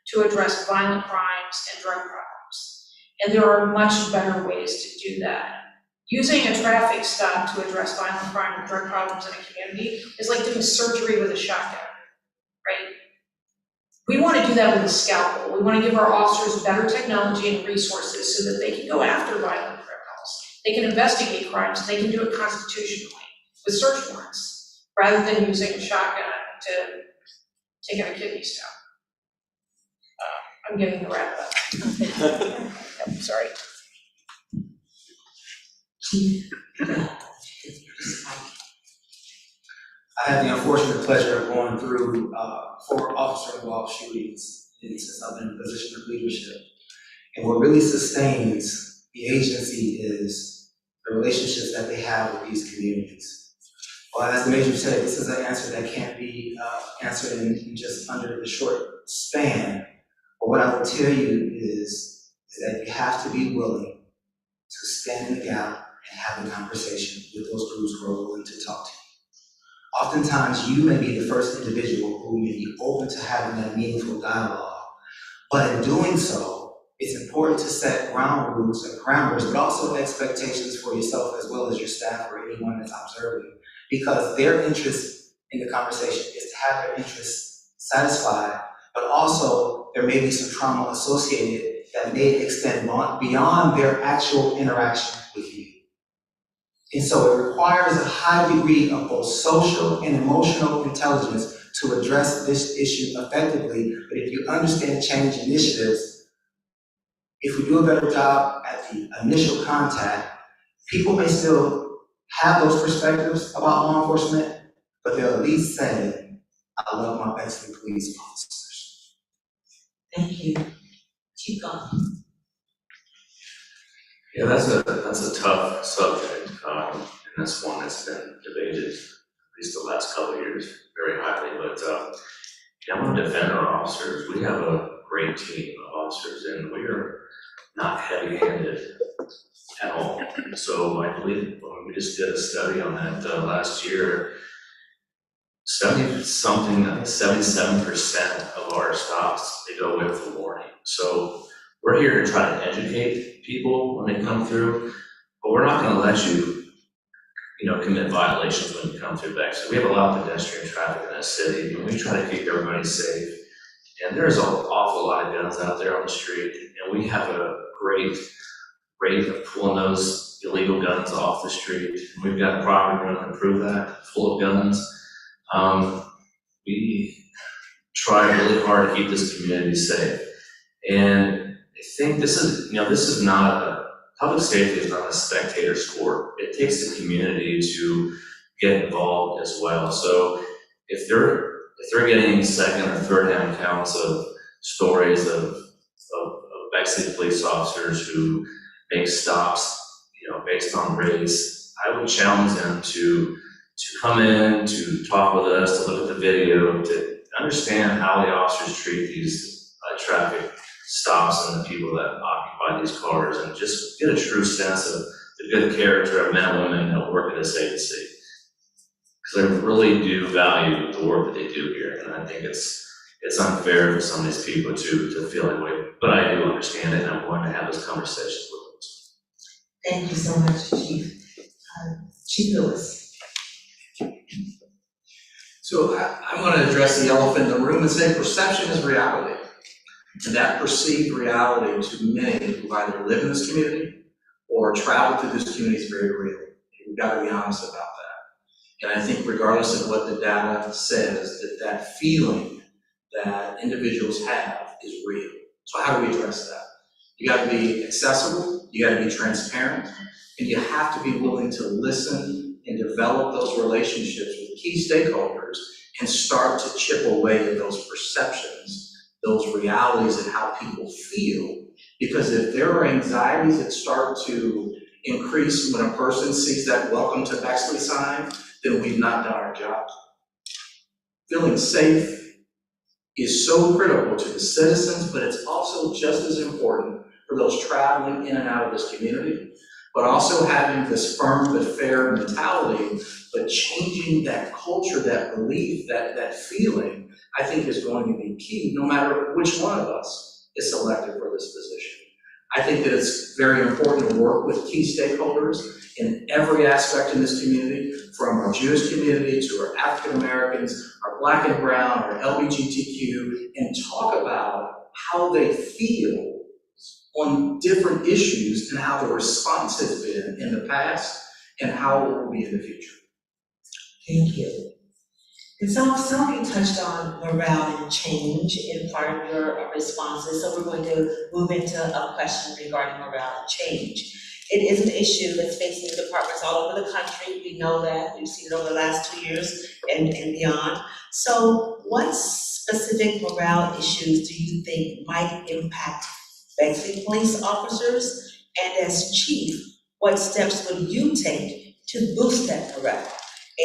to address violent crimes and drug problems. And there are much better ways to do that. Using a traffic stop to address violent crime and drug problems in a community is like doing surgery with a shotgun, right? We want to do that with a scalpel. We want to give our officers better technology and resources so that they can go after violent criminals They can investigate crimes, they can do it constitutionally with search warrants, rather than using a shotgun to take out a kidney stone. I'm getting the wrap up. Yep, sorry.
I had the unfortunate pleasure of going through 4 officer-involved shootings since I've been in a position of leadership. And what really sustains the agency is the relationships that they have with these communities. Well, as the Major said, this is an answer that can't be answered in just under the short span. But what I will tell you is that you have to be willing to stand in the gap and have a conversation with those groups who are willing to talk to you. Oftentimes, you may be the first individual who may be open to having that meaningful dialogue. But in doing so, it's important to set ground rules and parameters, but also expectations for yourself as well as your staff or anyone that's observing. Because their interest in the conversation is to have their interests satisfied, but also there may be some trauma associated that may extend beyond their actual interaction with you. And so it requires a high degree of both social and emotional intelligence to address this issue effectively. But if you understand change initiatives, if we do a better job at the initial contact, people may still have those perspectives about law enforcement, but they'll at least say, I love my Bexley police officers.
Thank you. Chief Goff.
Yeah, that's a tough subject, and that's one that's been debated, at least the last couple of years, very highly. But I want to defend our officers. We have a great team of officers, and we are not heavy-handed at all. So I believe when we just did a study on that last year, 77% of our stops, they go with a warning. So we're here to try to educate people when they come through, but we're not going to let you, commit violations when you come through Bexley. We have a lot of pedestrian traffic in this city, and we try to keep everybody safe. And there's an awful lot of guns out there on the street, and we have a great rate of pulling those illegal guns off the street. And we've got a program to improve that, full of guns. We try really hard to keep this community safe. And I think this is not public safety is not a spectator sport. It takes the community to get involved as well. So if they're getting second or third hand accounts of stories of Bexley police officers who make stops, based on race, I would challenge them to come in, to talk with us, to look at the video, to understand how the officers treat these traffic stops and the people that occupy these cars, and just get a true sense of the good character of men and women that work in this agency. Because I really do value the work that they do here, and I think it's unfair for some of these people to feel that way. But I do understand it, and I'm going to have this conversation with them.
Thank you so much, Chief. Chief Lewis.
So I'm going to address the elephant in the room and say perception is reality. And that perceived reality to many who either live in this community or travel through this community is very real. We've got to be honest about that. And I think regardless of what the data says, that feeling that individuals have is real. So how do we address that? You got to be accessible, you got to be transparent, and you have to be willing to listen and develop those relationships with key stakeholders and start to chip away at those perceptions, those realities and how people feel. Because if there are anxieties that start to increase when a person sees that welcome to Bexley sign, then we've not done our job. Feeling safe is so critical to the citizens, but it's also just as important for those traveling in and out of this community, but also having this firm but fair mentality, but changing that culture, that belief, that feeling, I think is going to be key, no matter which one of us is selected for this position. I think that it's very important to work with key stakeholders in every aspect in this community, from our Jewish community to our African Americans, our Black and Brown, our LGBTQ, and talk about how they feel on different issues and how the response has been in the past and how it will be in the future.
Thank you. And some of you touched on morale and change in part of your responses, so we're going to move into a question regarding morale and change. It is an issue that's facing departments all over the country. We know that. We've seen it over the last 2 years and beyond. So what specific morale issues do you think might impact Bexley police officers? And as chief, what steps would you take to boost that morale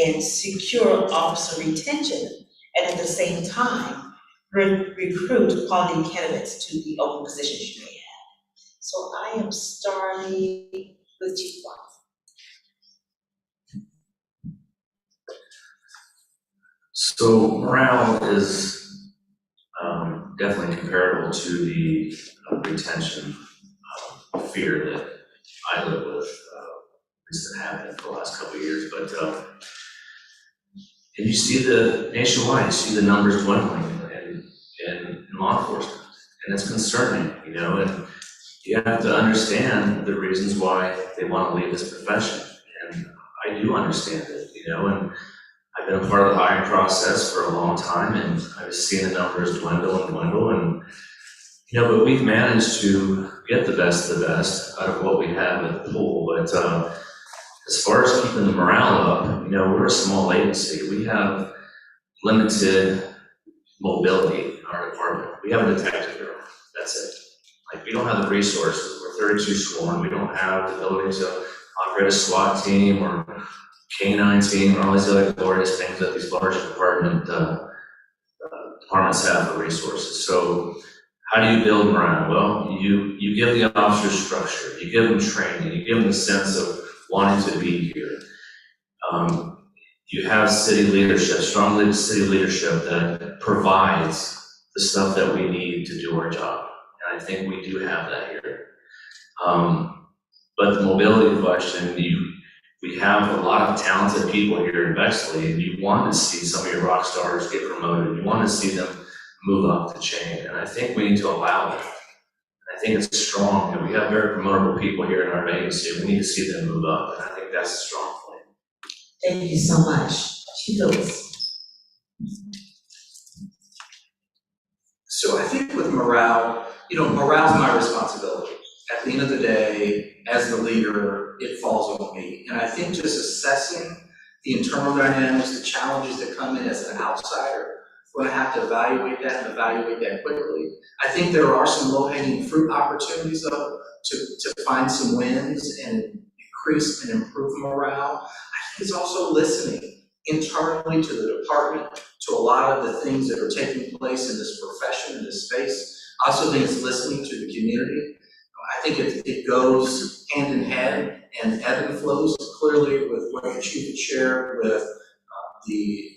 and secure officer retention, and at the same time, recruit quality candidates to the open positions you may have? So I am starting with Chief Watts.
So morale is definitely comparable to the retention fear that I live with, at least that happened for the last couple of years. But and you see the nationwide, you see the numbers dwindling in law enforcement, and it's concerning, you know. And you have to understand the reasons why they want to leave this profession, and I do understand it, you know. And I've been a part of the hiring process for a long time, and I've seen the numbers dwindle, and you know, but we've managed to get the best of the best out of what we have at the pool. But as far as keeping the morale up, you know, we're a small agency. We have limited mobility in our department. We have a detective bureau, that's it. Like, we don't have the resources. We're 32 sworn. We don't have the ability to operate a SWAT team or K-9 team or all these other glorious things that these large departments have for resources. So how do you build morale? Well, you give the officers structure, you give them training, you give them the sense of wanting to be here. You have city leadership, strong city leadership that provides the stuff that we need to do our job. And I think we do have that here. But the mobility question, we have a lot of talented people here in Bexley, and you want to see some of your rock stars get promoted. You want to see them move up the chain, and I think we need to allow that. And I think it's strong, and we have very promotable people here in our agency. We need to see them move up, and I think that's a strong point.
Thank you so much. Chief Lewis.
So I think with morale, you know, morale is my responsibility. At the end of the day, as the leader, it falls on me. And I think just assessing the internal dynamics, the challenges that come in as an outsider, we're gonna have to evaluate that and evaluate that quickly. I think there are some low-hanging fruit opportunities though to find some wins and increase and improve morale. I think it's also listening internally to the department, to a lot of the things that are taking place in this profession, in this space. I also think it's listening to the community. I think it goes hand in hand and ebb and flows clearly with what the chief had shared with the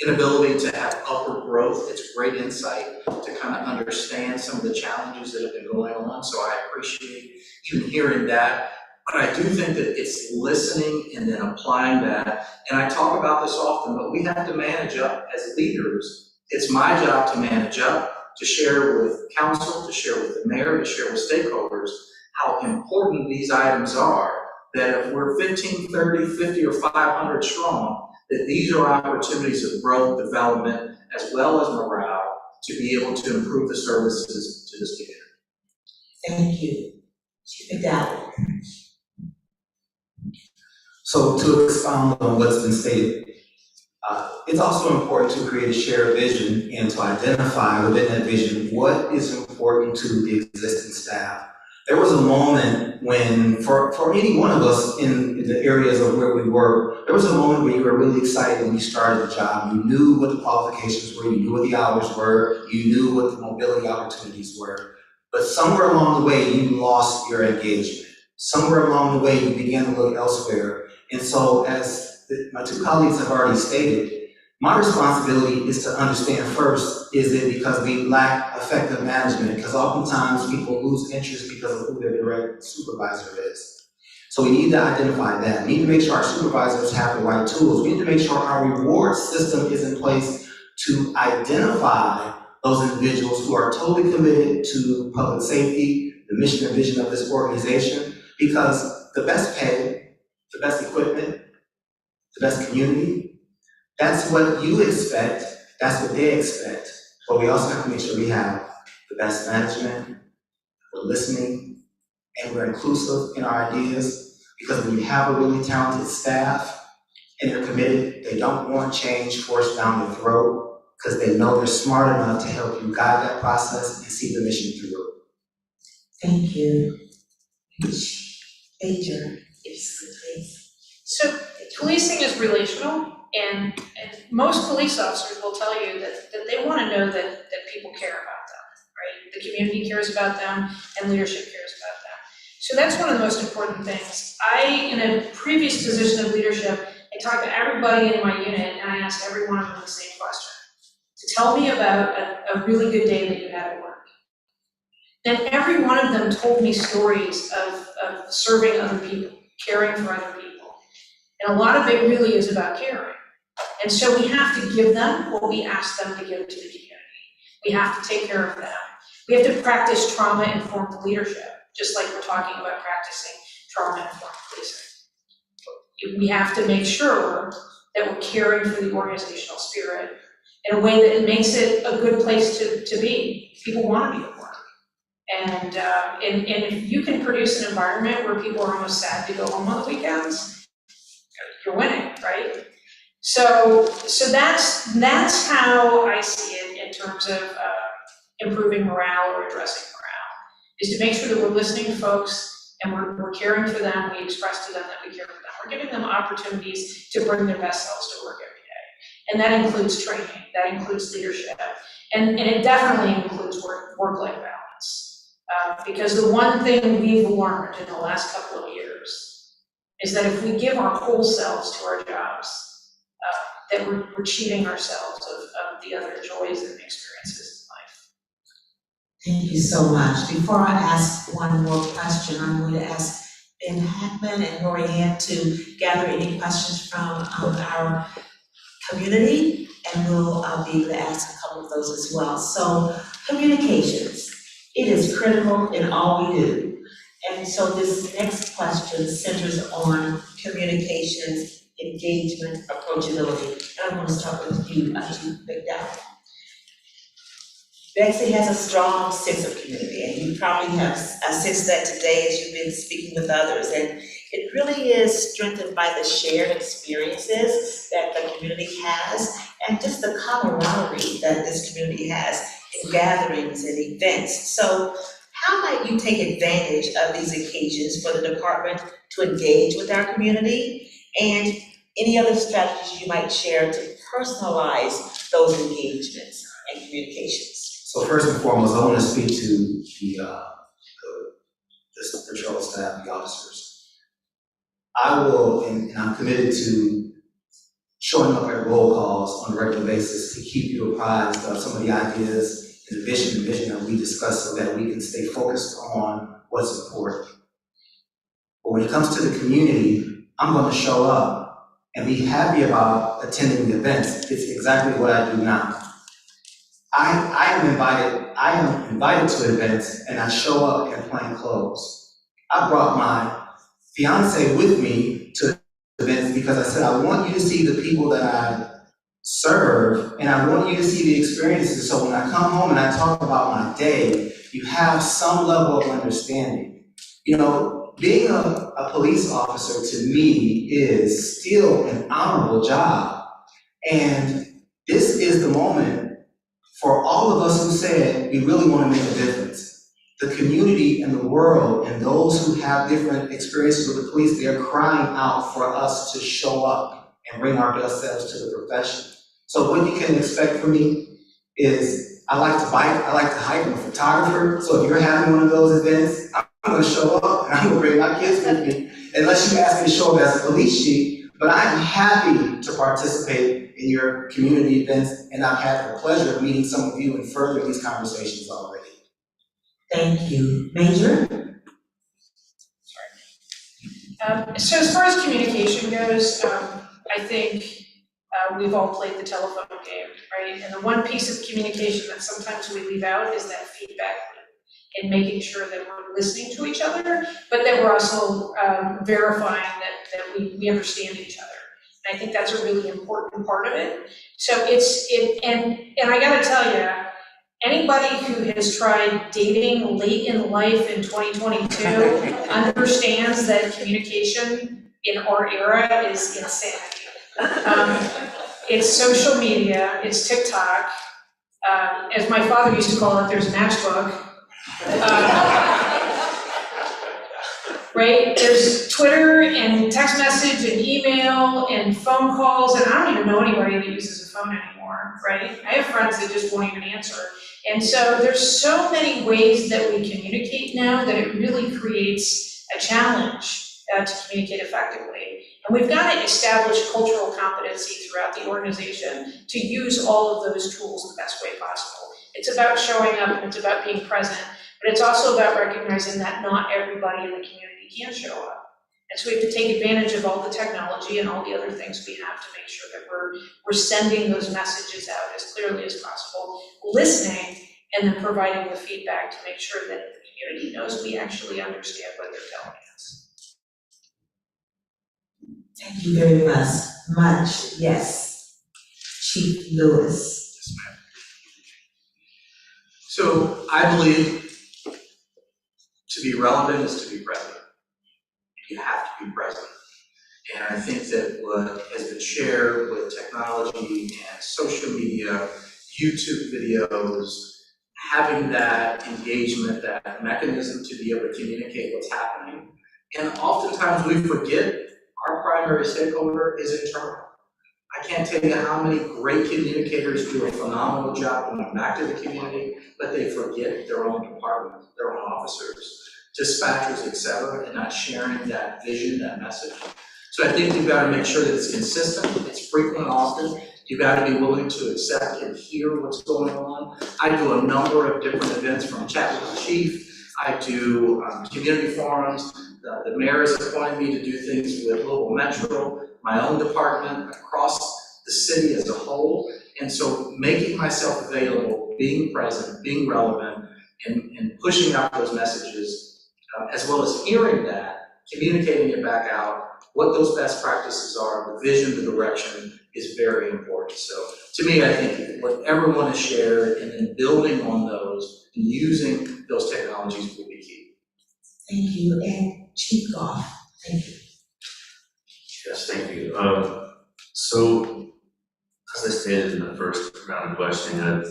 inability to have upward growth. It's great insight to kind of understand some of the challenges that have been going on. So I appreciate even hearing that. But I do think that it's listening and then applying that. And I talk about this often, but we have to manage up as leaders. It's my job to manage up, to share with council, to share with the mayor, to share with stakeholders how important these items are, that if we're 15, 30, 50, or 500 strong, that these are opportunities of growth, development, as well as morale, to be able to improve the services to this community.
Thank you. Chief McDowell.
So to expound on what's been stated, it's also important to create a shared vision and to identify within that vision what is important to the existing staff. There was a moment when, for any one of us in the areas of where we were, there was a moment where you were really excited when you started the job. You knew what the qualifications were, you knew what the hours were, you knew what the mobility opportunities were. But somewhere along the way, you lost your engagement. Somewhere along the way, you began to look elsewhere. And so, as my two colleagues have already stated, my responsibility is to understand first, is it because we lack effective management? Because oftentimes people lose interest because of who their direct supervisor is. So we need to identify that. We need to make sure our supervisors have the right tools. We need to make sure our reward system is in place to identify those individuals who are totally committed to public safety, the mission and vision of this organization, because the best pay, the best equipment, the best community, that's what you expect, that's what they expect. But we also have to make sure we have the best management, we're listening, and we're inclusive in our ideas, because when you have a really talented staff and they're committed, they don't want change forced down their throat, because they know they're smart enough to help you guide that process and see the mission through.
Thank you. Major, please.
So policing is relational, and most police officers will tell you that they want to know that people care about them, right? The community cares about them, and leadership cares about them. So that's one of the most important things. In a previous position of leadership, I talked to everybody in my unit, and I asked every one of them the same question. To tell me about a really good day that you had at work. And every one of them told me stories of serving other people, caring for other people. And a lot of it really is about caring. And so we have to give them what we ask them to give to the community. We have to take care of them. We have to practice trauma-informed leadership, just like we're talking about practicing trauma-informed policing. We have to make sure that we're caring for the organizational spirit in a way that it makes it a good place to be. People want to be at work. And if you can produce an environment where people are almost sad to go home on the weekends, you're winning, right? So that's how I see it in terms of improving morale or addressing morale, is to make sure that we're listening to folks and we're caring for them. We express to them that we care for them. We're giving them opportunities to bring their best selves to work every day. And that includes training, that includes leadership, and it definitely includes work-life balance. Because the one thing we've learned in the last couple of years is that if we give our whole selves to our jobs, that we're cheating ourselves of the other joys and experiences in life.
Thank you so much. Before I ask one more question, I'm going to ask Ben Hackman and Lorianne to gather any questions from our community, and we'll be able to ask a couple of those as well. So, communications. It is critical in all we do. And so this next question centers on communications, engagement, approachability. And I'm going to start with you, McDowell. Bexley has a strong sense of community, and you probably have sensed that today as you've been speaking with others. And it really is strengthened by the shared experiences that the community has, and just the camaraderie that this community has in gatherings and events. So how might you take advantage of these occasions for the department to engage with our community, and any other strategies you might share to personalize those engagements and communications?
So first and foremost, I want to speak to the patrol staff, the officers. I will, and I'm committed to showing up at roll calls on a regular basis to keep you apprised of some of the ideas and the vision that we discuss, so that we can stay focused on what's important. But when it comes to the community, I'm going to show up and be happy about attending the events. It's exactly what I do now. I am invited to events, and I show up in plain clothes. I brought my fiance with me to events because I said, I want you to see the people that I serve, and I want you to see the experiences. So when I come home and I talk about my day, you have some level of understanding. You know, being a police officer to me is still an honorable job. And this is the moment for all of us who said we really want to make a difference. The community and the world and those who have different experiences with the police, they're crying out for us to show up and bring our best selves to the profession. So what you can expect from me is, I like to bike, I like to hike, I'm a photographer. So if you're having one of those events, I'm going to show up and I'm going to bring my kids with me, unless you ask me to show up as a police chief. But I am happy to participate in your community events, and I've had the pleasure of meeting some of you and furthering these conversations already.
Thank you. Major?
So as far as communication goes, I think we've all played the telephone game, right? And the one piece of communication that sometimes we leave out is that feedback loop. in making sure that we're listening to each other, but that we're also verifying that we understand each other. And I think that's a really important part of it. So and I gotta tell you, anybody who has tried dating late in life in 2022 understands that communication in our era is insanity. It's social media, it's TikTok. As my father used to call it, there's a matchbook. Right? There's Twitter and text message and email and phone calls, and I don't even know anybody that uses a phone anymore, right? I have friends that just won't even answer. And so there's so many ways that we communicate now that it really creates a challenge to communicate effectively. And we've got to establish cultural competency throughout the organization to use all of those tools the best way possible. It's about showing up and it's about being present, but it's also about recognizing that not everybody in the community can show up. And so we have to take advantage of all the technology and all the other things we have to make sure that we're sending those messages out as clearly as possible, listening, and then providing the feedback to make sure that the community knows we actually understand what they're telling us.
Thank you very much. Yes. Chief Lewis.
Yes, ma'am. So I believe to be relevant is to be present. You have to be present. And I think that what has been shared with technology and social media, YouTube videos, having that engagement, that mechanism to be able to communicate what's happening. And oftentimes we forget our primary stakeholder is internal. I can't tell you how many great communicators do a phenomenal job going back to the community, but they forget their own department, their own officers, dispatchers, et cetera, and not sharing that vision, that message. So I think you've got to make sure that it's consistent, it's frequent and often. You've got to be willing to accept and hear what's going on. I do a number of different events from Chat with the Chief. I do community forums. The mayor has appointed me to do things with local metro, my own department, across the city as a whole. And so making myself available, being present, being relevant, and pushing out those messages, as well as hearing that, communicating it back out, what those best practices are, the vision, the direction is very important. So to me, I think what everyone has shared and then building on those and using those technologies will be key.
Thank you. And Chief Goff. Thank you.
Yes, thank you. So, as I stated in the first round of questioning, I'm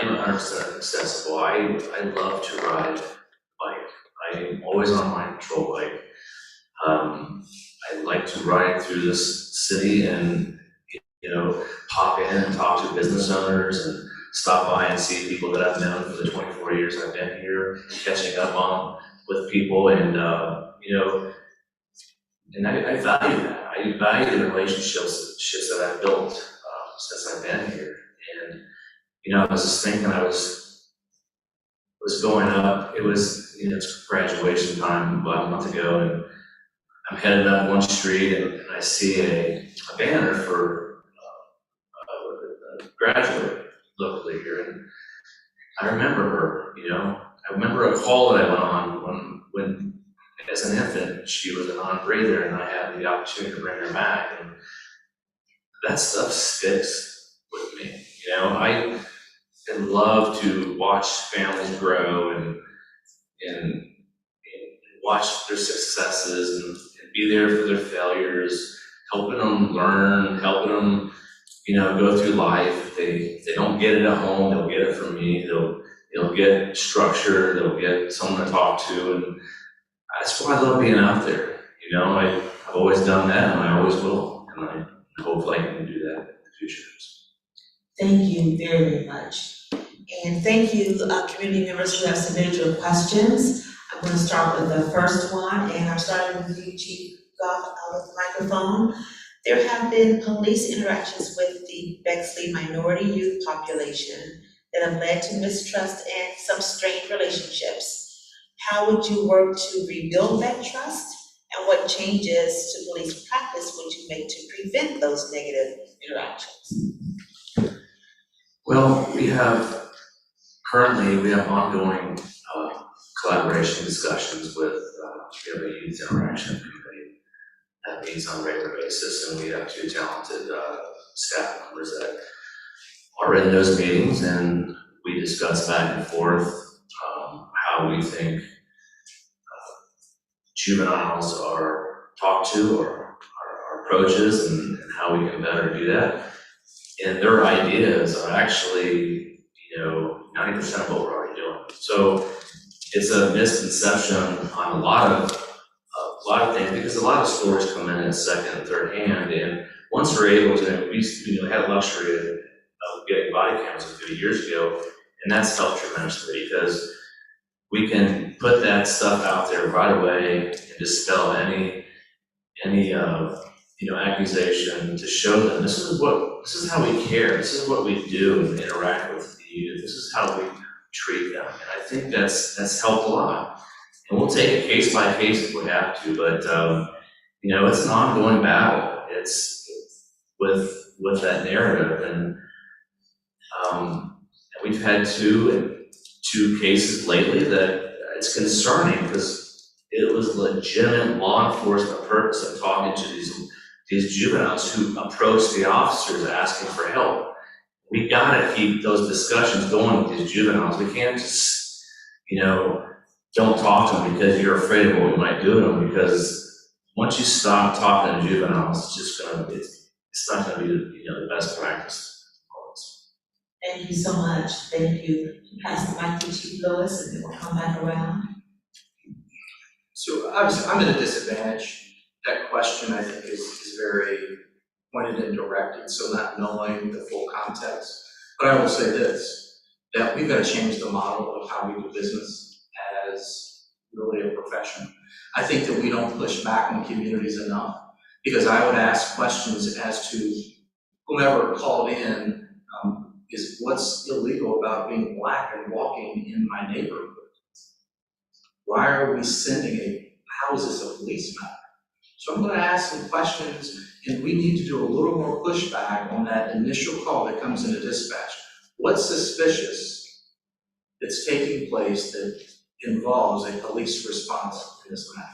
100% accessible. I love to ride bike. I'm always on my patrol bike. I like to ride through this city and, pop in and talk to business owners and stop by and see people that I've known for the 24 years I've been here, catching up with people and, and I value that. I value the relationships that I've built since I've been here. And, I was just thinking I was going up, it was, it's graduation time about a month ago, and I'm headed up one street and I see a banner for a graduate locally here, and I remember her, I remember a call that I went on when as an infant, she was a non-breather and I had the opportunity to bring her back, and that stuff sticks with me. I love to watch families grow and watch their successes and be there for their failures, helping them learn, helping them, go through life. If they don't get it at home, they'll get it from me. They'll get structure, they'll get someone to talk to, and that's why I love being out there. I've always done that and I always will, and I hopefully I can do that in the future.
Thank you very, very much. And thank you, community members who have submitted your questions. I'm going to start with the first one, and I'm starting with you, Chief Goff, with the microphone. There have been police interactions with the Bexley minority youth population that have led to mistrust and some strained relationships. How would you work to rebuild that trust? And what changes to police practice would you make to prevent those negative interactions?
Well, we have currently, we have ongoing collaboration discussions with, we have a youth interaction committee that meets on a regular basis, and we have 2 talented staff members that are in those meetings, and we discuss back and forth how we think juveniles are talked to or our approaches and how we can better do that. And their ideas are actually, 90% of what we're already doing. So it's a misconception on a lot of things, because a lot of stories come in at second and third hand, and once we're able to, we had a luxury of getting body cameras a few years ago, and that's helped tremendously because we can put that stuff out there right away and dispel any accusation to show them this is how we care, this is what we do and interact with the youth, this is how we treat them. And I think that's helped a lot. And we'll take it case by case if we have to, but it's an ongoing battle. It's with that narrative, and we've had two cases lately that it's concerning because it was legitimate law enforcement purpose of talking to these juveniles who approached the officers asking for help. We gotta keep those discussions going with these juveniles. We can't just, don't talk to them because you're afraid of what we might do to them, because once you stop talking to juveniles, it's not gonna be the best practice.
Thank you so much. Thank you. Pass the mic to Chief Lewis, and then we'll come back around.
So obviously, I'm at a disadvantage. That question, I think, is very pointed and directed, so not knowing the full context. But I will say this, that we've got to change the model of how we do business as really a profession. I think that we don't push back on communities enough, because I would ask questions as to whomever called in, is what's illegal about being Black and walking in my neighborhood? Why are we sending how is this a police matter? So I'm going to ask some questions, and we need to do a little more pushback on that initial call that comes into dispatch. What's suspicious that's taking place that involves a police response in this matter?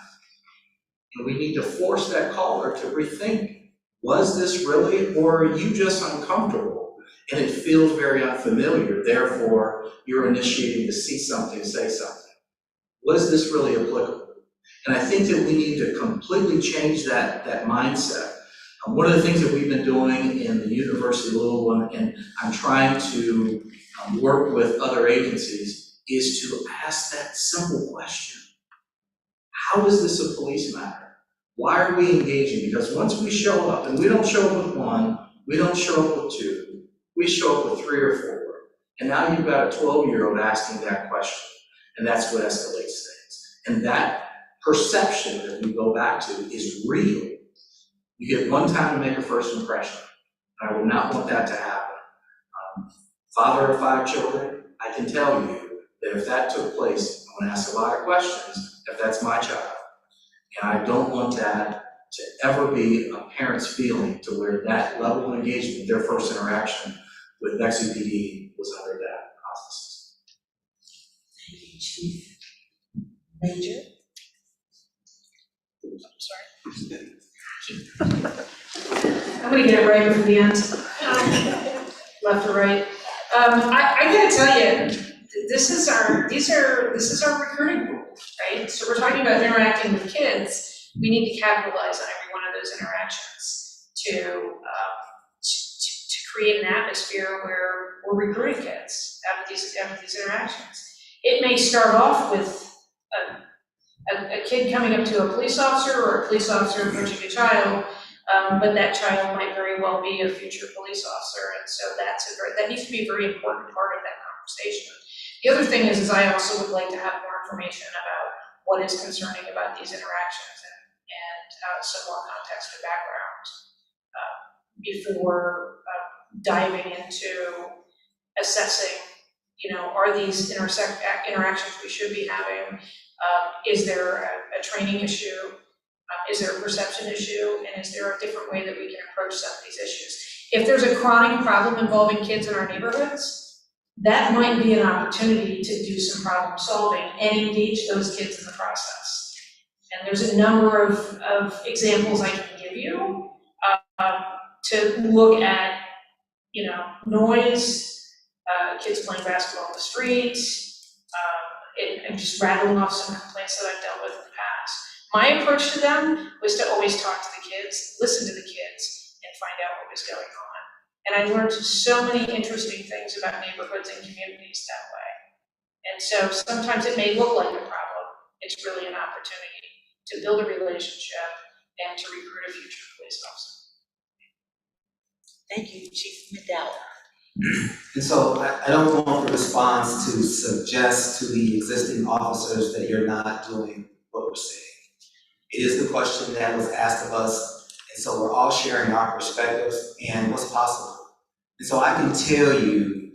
And we need to force that caller to rethink, was this really, or are you just uncomfortable? And it feels very unfamiliar, therefore you're initiating to see something, say something. Was this really applicable? And I think that we need to completely change that mindset. One of the things that we've been doing in the University of Louisville, and I'm trying to work with other agencies, is to ask that simple question. How is this a police matter? Why are we engaging? Because once we show up, and we don't show up with 1, we don't show up with 2, we show up with 3 or 4, and now you've got a 12-year-old asking that question, and that's what escalates things. And that perception that we go back to is real. You get one time to make a first impression, and I would not want that to happen. Father of 5 children, I can tell you that if that took place, I'm going to ask a lot of questions if that's my child. And I don't want that to ever be a parent's feeling to where that level of engagement, their first interaction with Bexley PD was under that process.
Thank you, Chief. Major?
I'm gonna get it right from the end. Left or right. I gotta tell you, this is our recruiting pool, right? So we're talking about interacting with kids. We need to capitalize on every one of those interactions to create an atmosphere where we're recruiting kids out of these interactions. It may start off with a kid coming up to a police officer or a police officer approaching a child, but that child might very well be a future police officer, and so that needs to be a very important part of that conversation. The other thing is I also would like to have more information about what is concerning about these interactions and some more context and background before diving into assessing, are these interactions we should be having? Is there a training issue? Is there a perception issue? And is there a different way that we can approach some of these issues? If there's a chronic problem involving kids in our neighborhoods, that might be an opportunity to do some problem solving and engage those kids in the process. And there's a number of examples I can give you to look at, noise, kids playing basketball in the streets. I'm just rattling off some complaints that I've dealt with in the past. My approach to them was to always talk to the kids, listen to the kids, and find out what was going on. And I learned so many interesting things about neighborhoods and communities that way. And so sometimes it may look like a problem. It's really an opportunity to build a relationship and to recruit a future police officer.
Thank you, Chief McDowell.
And so I don't want the response to suggest to the existing officers that you're not doing what we're saying. It is the question that was asked of us, and so we're all sharing our perspectives and what's possible. And so I can tell you,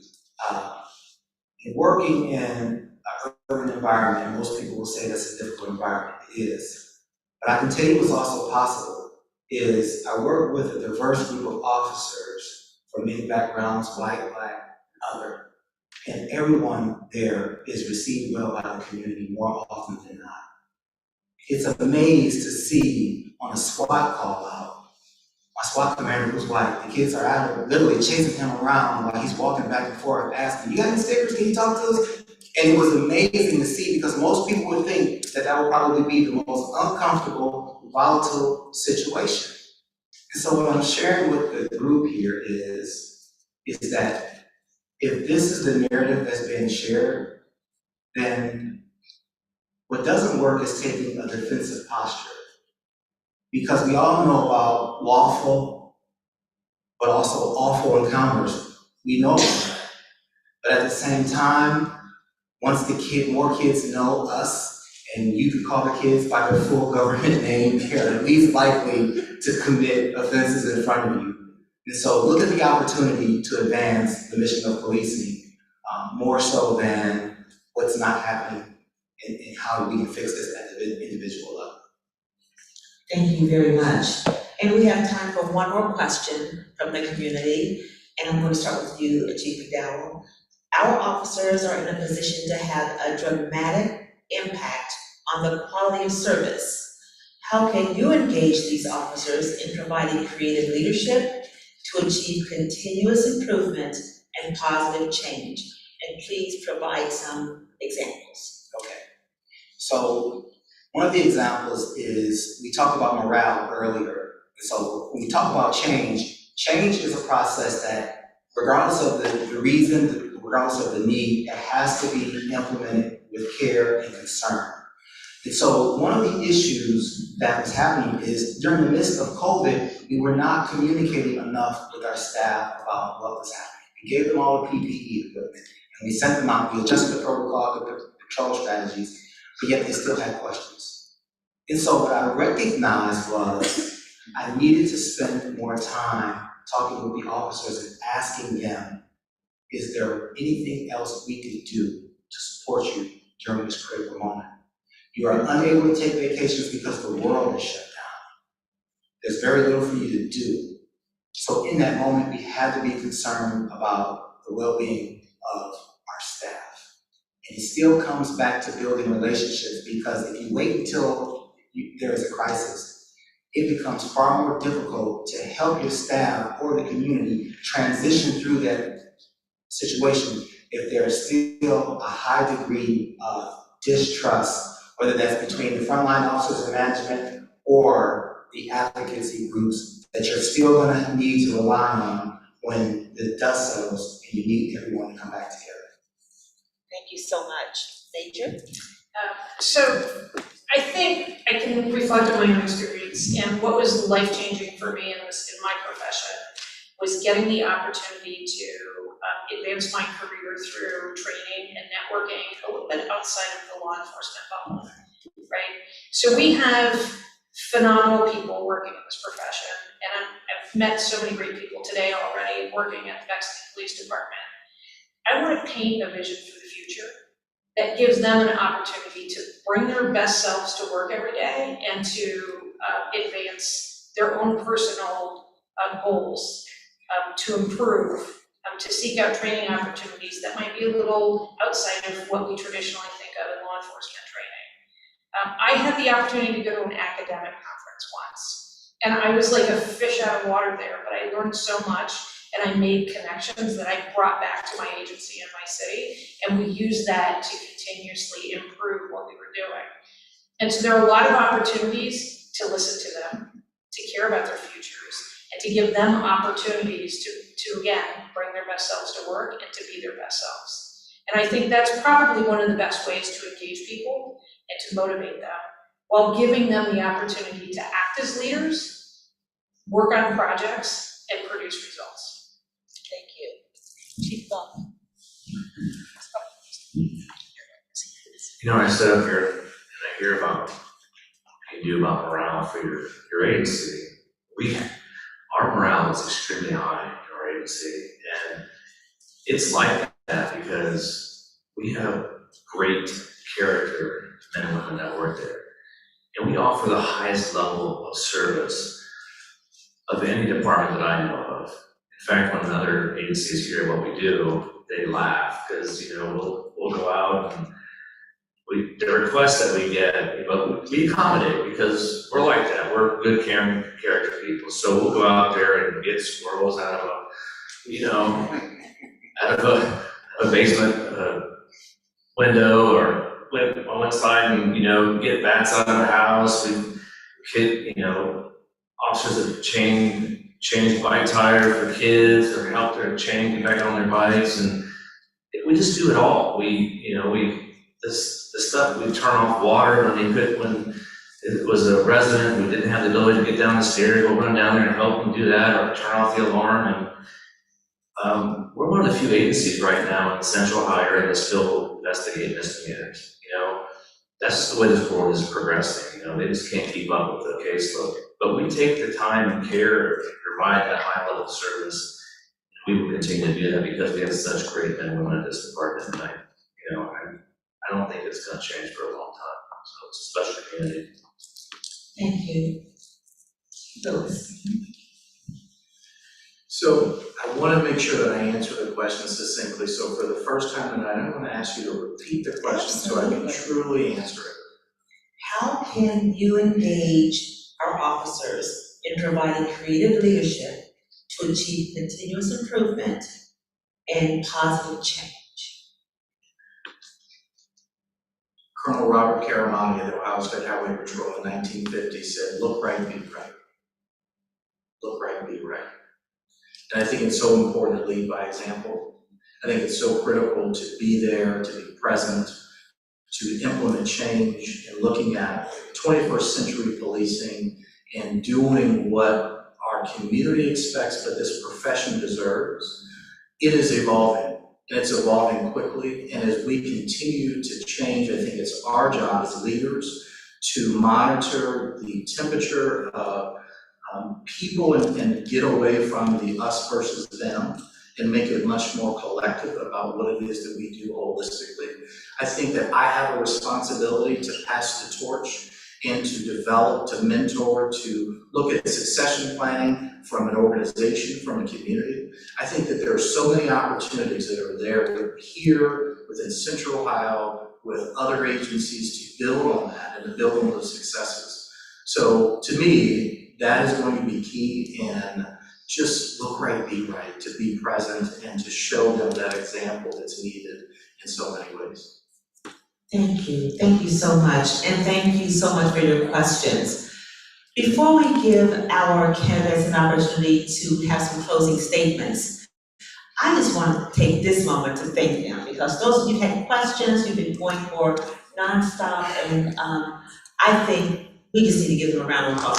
in working in an urban environment, most people will say that's a difficult environment. It is. But I can tell you what's also possible is I work with a diverse group of officers from many backgrounds, white, black, and other. And everyone there is received well by the community more often than not. It's amazing to see on a SWAT call out, my SWAT commander was white, the kids are out there literally chasing him around while he's walking back and forth asking, you got any stickers, can you talk to us? And it was amazing to see because most people would think that that would probably be the most uncomfortable, volatile situation. And so what I'm sharing with the group here is that if this is the narrative that's being shared, then what doesn't work is taking a defensive posture. Because we all know about lawful, but also awful encounters. We know that. But at the same time, once more kids know us, and you can call the kids by their full government name, they're at least likely to commit offenses in front of you. And so look at the opportunity to advance the mission of policing, more so than what's not happening and how we can fix this at the individual level.
Thank you very much. And we have time for one more question from the community. And I'm going to start with you, Chief McDowell. Our officers are in a position to have a dramatic impact on the quality of service. How can you engage these officers in providing creative leadership to achieve continuous improvement and positive change? And please provide some examples.
Okay. So one of the examples is, we talked about morale earlier. So when we talk about change, change is a process that regardless of the reason, regardless of the need, it has to be implemented with care and concern. And so one of the issues that was happening is during the midst of COVID, we were not communicating enough with our staff about what was happening. We gave them all the PPE equipment and we sent them out, we adjusted the protocol, the control strategies, but yet they still had questions. And so what I recognized was I needed to spend more time talking with the officers and asking them, is there anything else we could do to support you during this critical moment? You are unable to take vacations because the world is shut down. There's very little for you to do. So in that moment, we had to be concerned about the well-being of our staff. And it still comes back to building relationships, because if you wait until there is a crisis, it becomes far more difficult to help your staff or the community transition through that situation if there is still a high degree of distrust, whether that's between the frontline officers and management or the advocacy groups that you're still going to need to rely on when the dust settles and you need everyone to come back together.
Thank you so much. Nature?
So I think I can reflect on my own experience, and what was life-changing for me in my profession was getting the opportunity to advance my career through training and networking a little bit outside of the law enforcement bubble, right? So we have phenomenal people working in this profession, and I've met so many great people today already working at the Bexley Police Department. I want to paint a vision for the future that gives them an opportunity to bring their best selves to work every day and to advance their own personal goals to improve to seek out training opportunities that might be a little outside of what we traditionally think of in law enforcement training. I had the opportunity to go to an academic conference once, and I was like a fish out of water there, but I learned so much, and I made connections that I brought back to my agency and my city, and we used that to continuously improve what we were doing. And so there are a lot of opportunities to listen to them, to care about their futures, and to give them opportunities to again, bring their best selves to work and to be their best selves. And I think that's probably one of the best ways to engage people and to motivate them, while giving them the opportunity to act as leaders, work on projects, and produce results.
Thank you. Chief Buck.
You know, I sit up here and I hear about what you do about morale for your agency. Our morale is extremely high in our agency, and it's like that because we have great character men and women that work there, and we offer the highest level of service of any department that I know of. In fact, when other agencies hear what we do, they laugh because we'll go out and the requests that we get, we accommodate because we're like that. We're good, caring character people. So we'll go out there and get squirrels out of a basement window, or on one side, and get bats out of the house. Officers that change bike tire for kids, or help their chain get back on their bikes, and we just do it all. The stuff, we turn off water when it was a resident who didn't have the ability to get down the stairs, we'll run down there and help them do that, or turn off the alarm. And we're one of the few agencies right now in Central Ohio area that still investigate misdemeanors. That's just the way this world is progressing. They just can't keep up with the caseload. But we take the time and care to provide that high level of service. We will continue to do that because we have such great men and women at this department. And I don't think it's going to change for a long time. So it's a special community.
Thank you. Phyllis.
So I want to make sure that I answer the question succinctly. So for the first time tonight, I'm going to ask you to repeat the question so I can truly answer it.
How can you engage our officers in providing creative leadership to achieve continuous improvement and positive change?
Colonel Robert Caramani of the Ohio State Highway Patrol in 1950 said, "Look right, be right. Look right, be right." And I think it's so important to lead by example. I think it's so critical to be there, to be present, to implement change, and looking at 21st century policing and doing what our community expects, but this profession deserves. It is evolving. And it's evolving quickly, and as we continue to change, I think it's our job as leaders to monitor the temperature of people and get away from the us versus them and make it much more collective about what it is that we do holistically. I think that I have a responsibility to pass the torch and to develop, to mentor, to look at succession planning from an organization, from a community. I think that there are so many opportunities that are there here within Central Ohio with other agencies to build on that and to build on those successes. So to me, that is going to be key, and just look right, be right, to be present and to show them that example that's needed in so many ways.
Thank you so much, and thank you so much for your questions. Before we give our candidates an opportunity to have some closing statements, I just want to take this moment to thank them, because those of you who had questions, you've been going for nonstop, and I think we just need to give them a round of applause.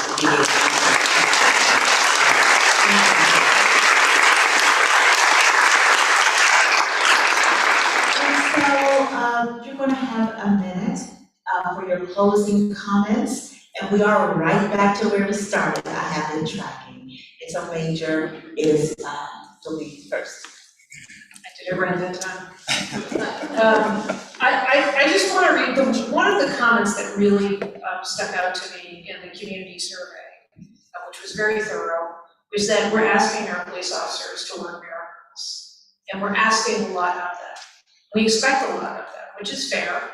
You're going to have a minute for your closing comments, and we are right back to where we started. I have been tracking. It's a Major, it is Delete first.
I did it right that time. I just want to read one of the comments that really stuck out to me in the community survey, which was very thorough, was that we're asking our police officers to work miracles. And we're asking a lot of them. We expect a lot of them, which is fair.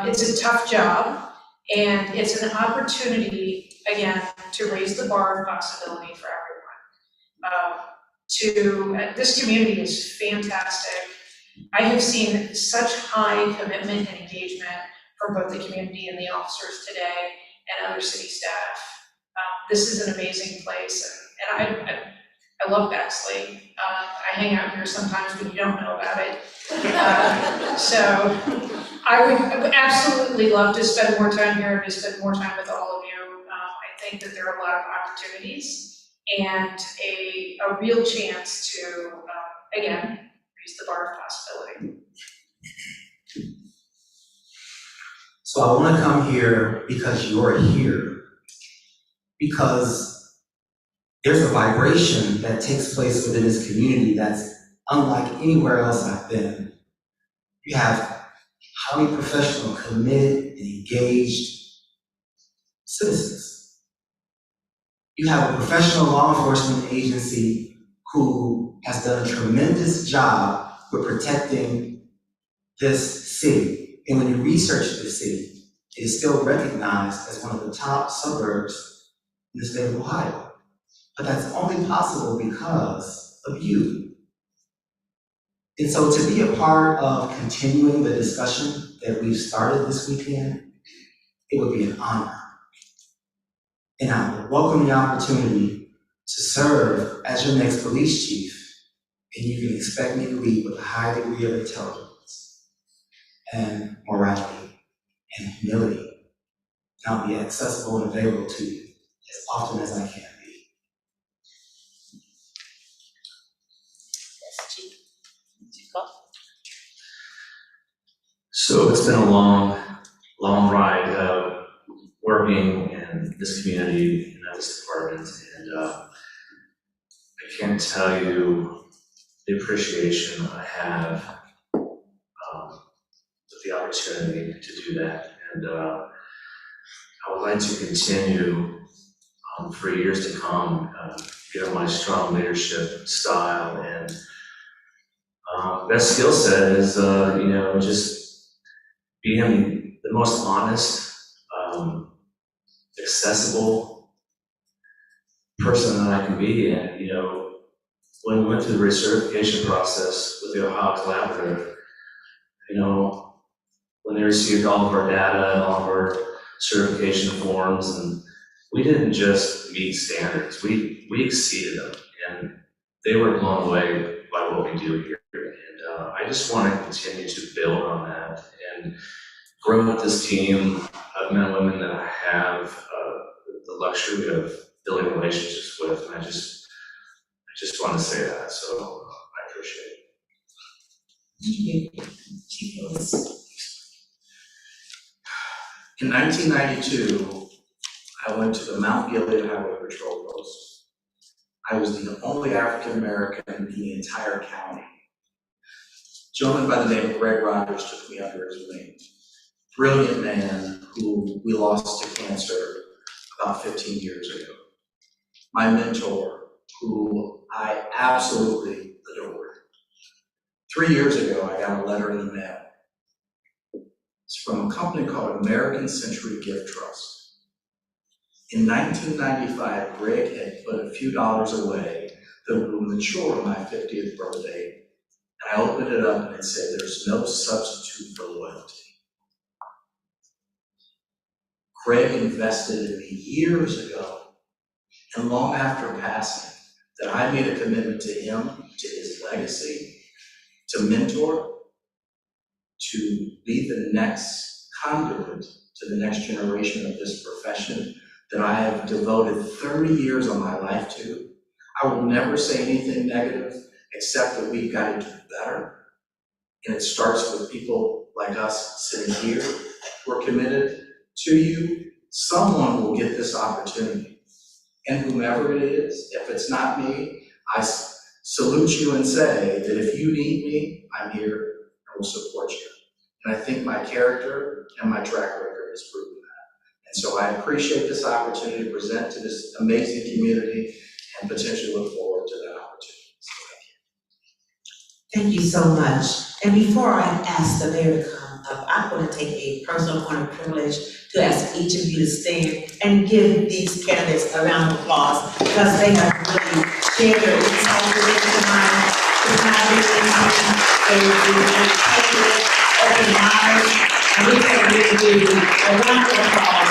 It's a tough job, and it's an opportunity, again, to raise the bar of possibility for everyone. This community is fantastic. I have seen such high commitment and engagement from both the community and the officers today and other city staff. This is an amazing place, and I love Bexley. I hang out here sometimes when you don't know about it. So I would absolutely love to spend more time here and to spend more time with all of you. I think that there are a lot of opportunities and a real chance to, again, raise the bar of possibility.
So I want to come here because you're here, because there's a vibration that takes place within this community that's unlike anywhere else I've been. You have highly professional, committed, and engaged citizens. You have a professional law enforcement agency who has done a tremendous job with protecting this city. And when you research this city, it is still recognized as one of the top suburbs in the state of Ohio. But that's only possible because of you. And so to be a part of continuing the discussion that we've started this weekend, it would be an honor. And I would welcome the opportunity to serve as your next police chief, and you can expect me to lead with a high degree of intelligence and morality and humility. And I'll be accessible and available to you as often as I can be.
So it's been a long ride working in this community and at this department, and I can't tell you the appreciation I have with the opportunity to do that. And I would like to continue for years to come, given my strong leadership style, and that skill set is, just being the most honest, accessible person that I can be. And, when we went through the recertification process with the Ohio Collaborative, when they received all of our data and all of our certification forms, and we didn't just meet standards, we exceeded them, and they were blown away by what we do here. And I just want to continue to build on that and grow with this team of men and women that I have the luxury of building relationships with, and I just want to say that, so I appreciate it.
In 1992, I went to the Mount Gilead Highway Patrol Post. I was the only African American in the entire county. A gentleman by the name of Greg Rogers took me under his wing. Brilliant man who we lost to cancer about 15 years ago. My mentor, who I absolutely adored. 3 years ago, I got a letter in the mail. It's from a company called American Century Gift Trust. In 1995, Greg had put a few dollars away that would mature on my 50th birthday, and I opened it up and it said, "There's no substitute for loyalty." Greg invested in me years ago, and long after passing, that I made a commitment to him, to his legacy, to mentor, to be the next conduit to the next generation of this profession that I have devoted 30 years of my life to. I will never say anything negative, except that we've got to do better. And it starts with people like us sitting here. We're committed to you. Someone will get this opportunity. And whomever it is, if it's not me, I salute you and say that if you need me, I'm here and will support you. And I think my character and my track record has proven that. And so I appreciate this opportunity to present to this amazing community and potentially look forward to that opportunity. So
Thank you so much. And before I ask the mayor to come up, I'm going to take a personal point of privilege to ask each of you to stand and give these candidates a round of applause because they have really shared their insights with us tonight. It's not really easy. They've been candid, open minds, and we can really give you a round of applause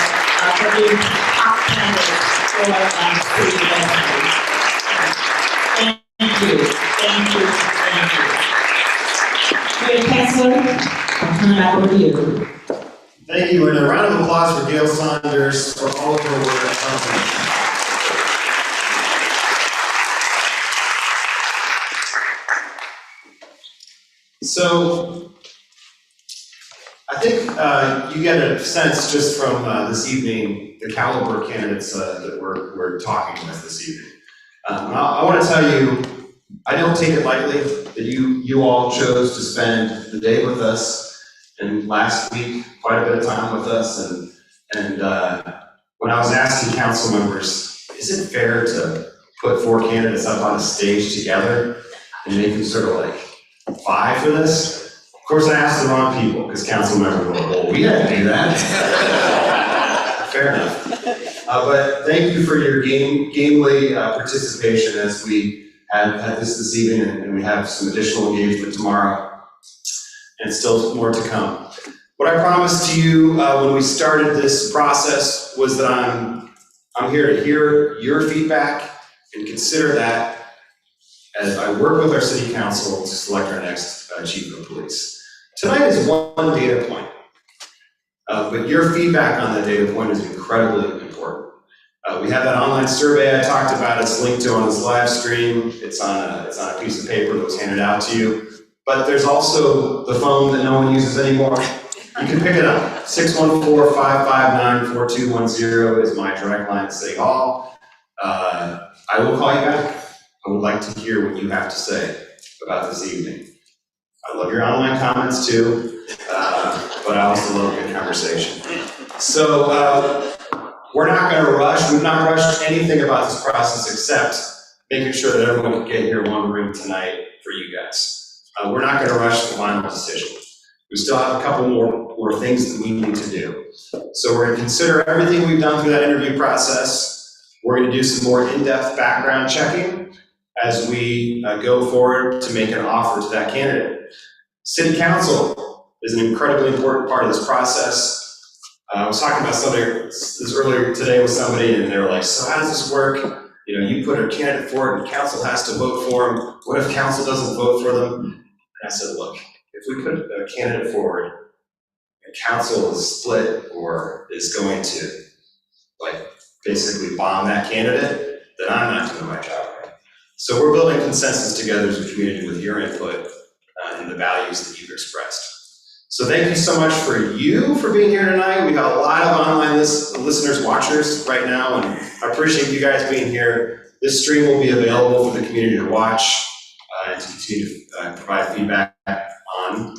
for being top candidates for city government. Thank you, thank you, thank you. Mayor Kessler, I'll turn it back over to you.
Thank you, and a round of applause for Gail Saunders for all of her work at Company. So, I think you get a sense just from this evening, the caliber of candidates that we're talking with this evening. I want to tell you, I don't take it lightly that you all chose to spend the day with us, and last week, quite a bit of time with us, and when I was asking council members, is it fair to put 4 candidates up on a stage together and make them sort of like vie for this? Of course, I asked the wrong people, because council members were like, well, we didn't do that. Fair enough. But thank you for your gamely participation as we had this evening, and we have some additional engagement tomorrow, and still more to come. What I promised to you when we started this process was that I'm here to hear your feedback and consider that as I work with our city council to select our next chief of police. Tonight is one data point, but your feedback on that data point is incredibly important. We have that online survey I talked about. It's linked to on this live stream. It's on a piece of paper that was handed out to you. But there's also the phone that no one uses anymore. You can pick it up. 614-559-4210 is my direct line at City Hall. I will call you back. I would like to hear what you have to say about this evening. I love your online comments too, but I also love good conversation. So we're not going to rush. We've not rushed anything about this process except making sure that everyone can get here in one room tonight for you guys. We're not going to rush the final decision. We still have a couple more things that we need to do. So we're going to consider everything we've done through that interview process. We're going to do some more in-depth background checking as we go forward to make an offer to that candidate. City Council is an incredibly important part of this process. I was talking about this earlier today with somebody, and they were like, so how does this work? You know, you put a candidate forward and council has to vote for them. What if council doesn't vote for them? And I said, look, if we put a candidate forward and council is split or is going to basically bomb that candidate, then I'm not doing my job right. So we're building consensus together as a community with your input and the values that you've expressed. So thank you so much for being here tonight. We have a lot of online listeners, watchers right now, and I appreciate you guys being here. This stream will be available for the community to watch and to continue to provide feedback on.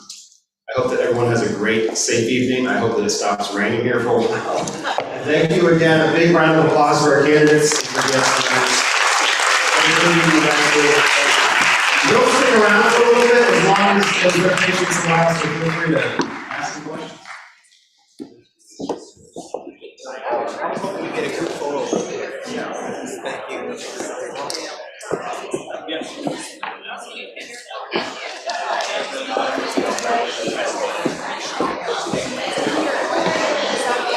I hope that everyone has a great, safe evening. I hope that it stops raining here for a while. And thank you again. A big round of applause for our candidates and for guests. You'll stick around for a little bit as long as your patience allows, so feel free to ask some questions.
I hope we get a good photo. Yeah, thank you.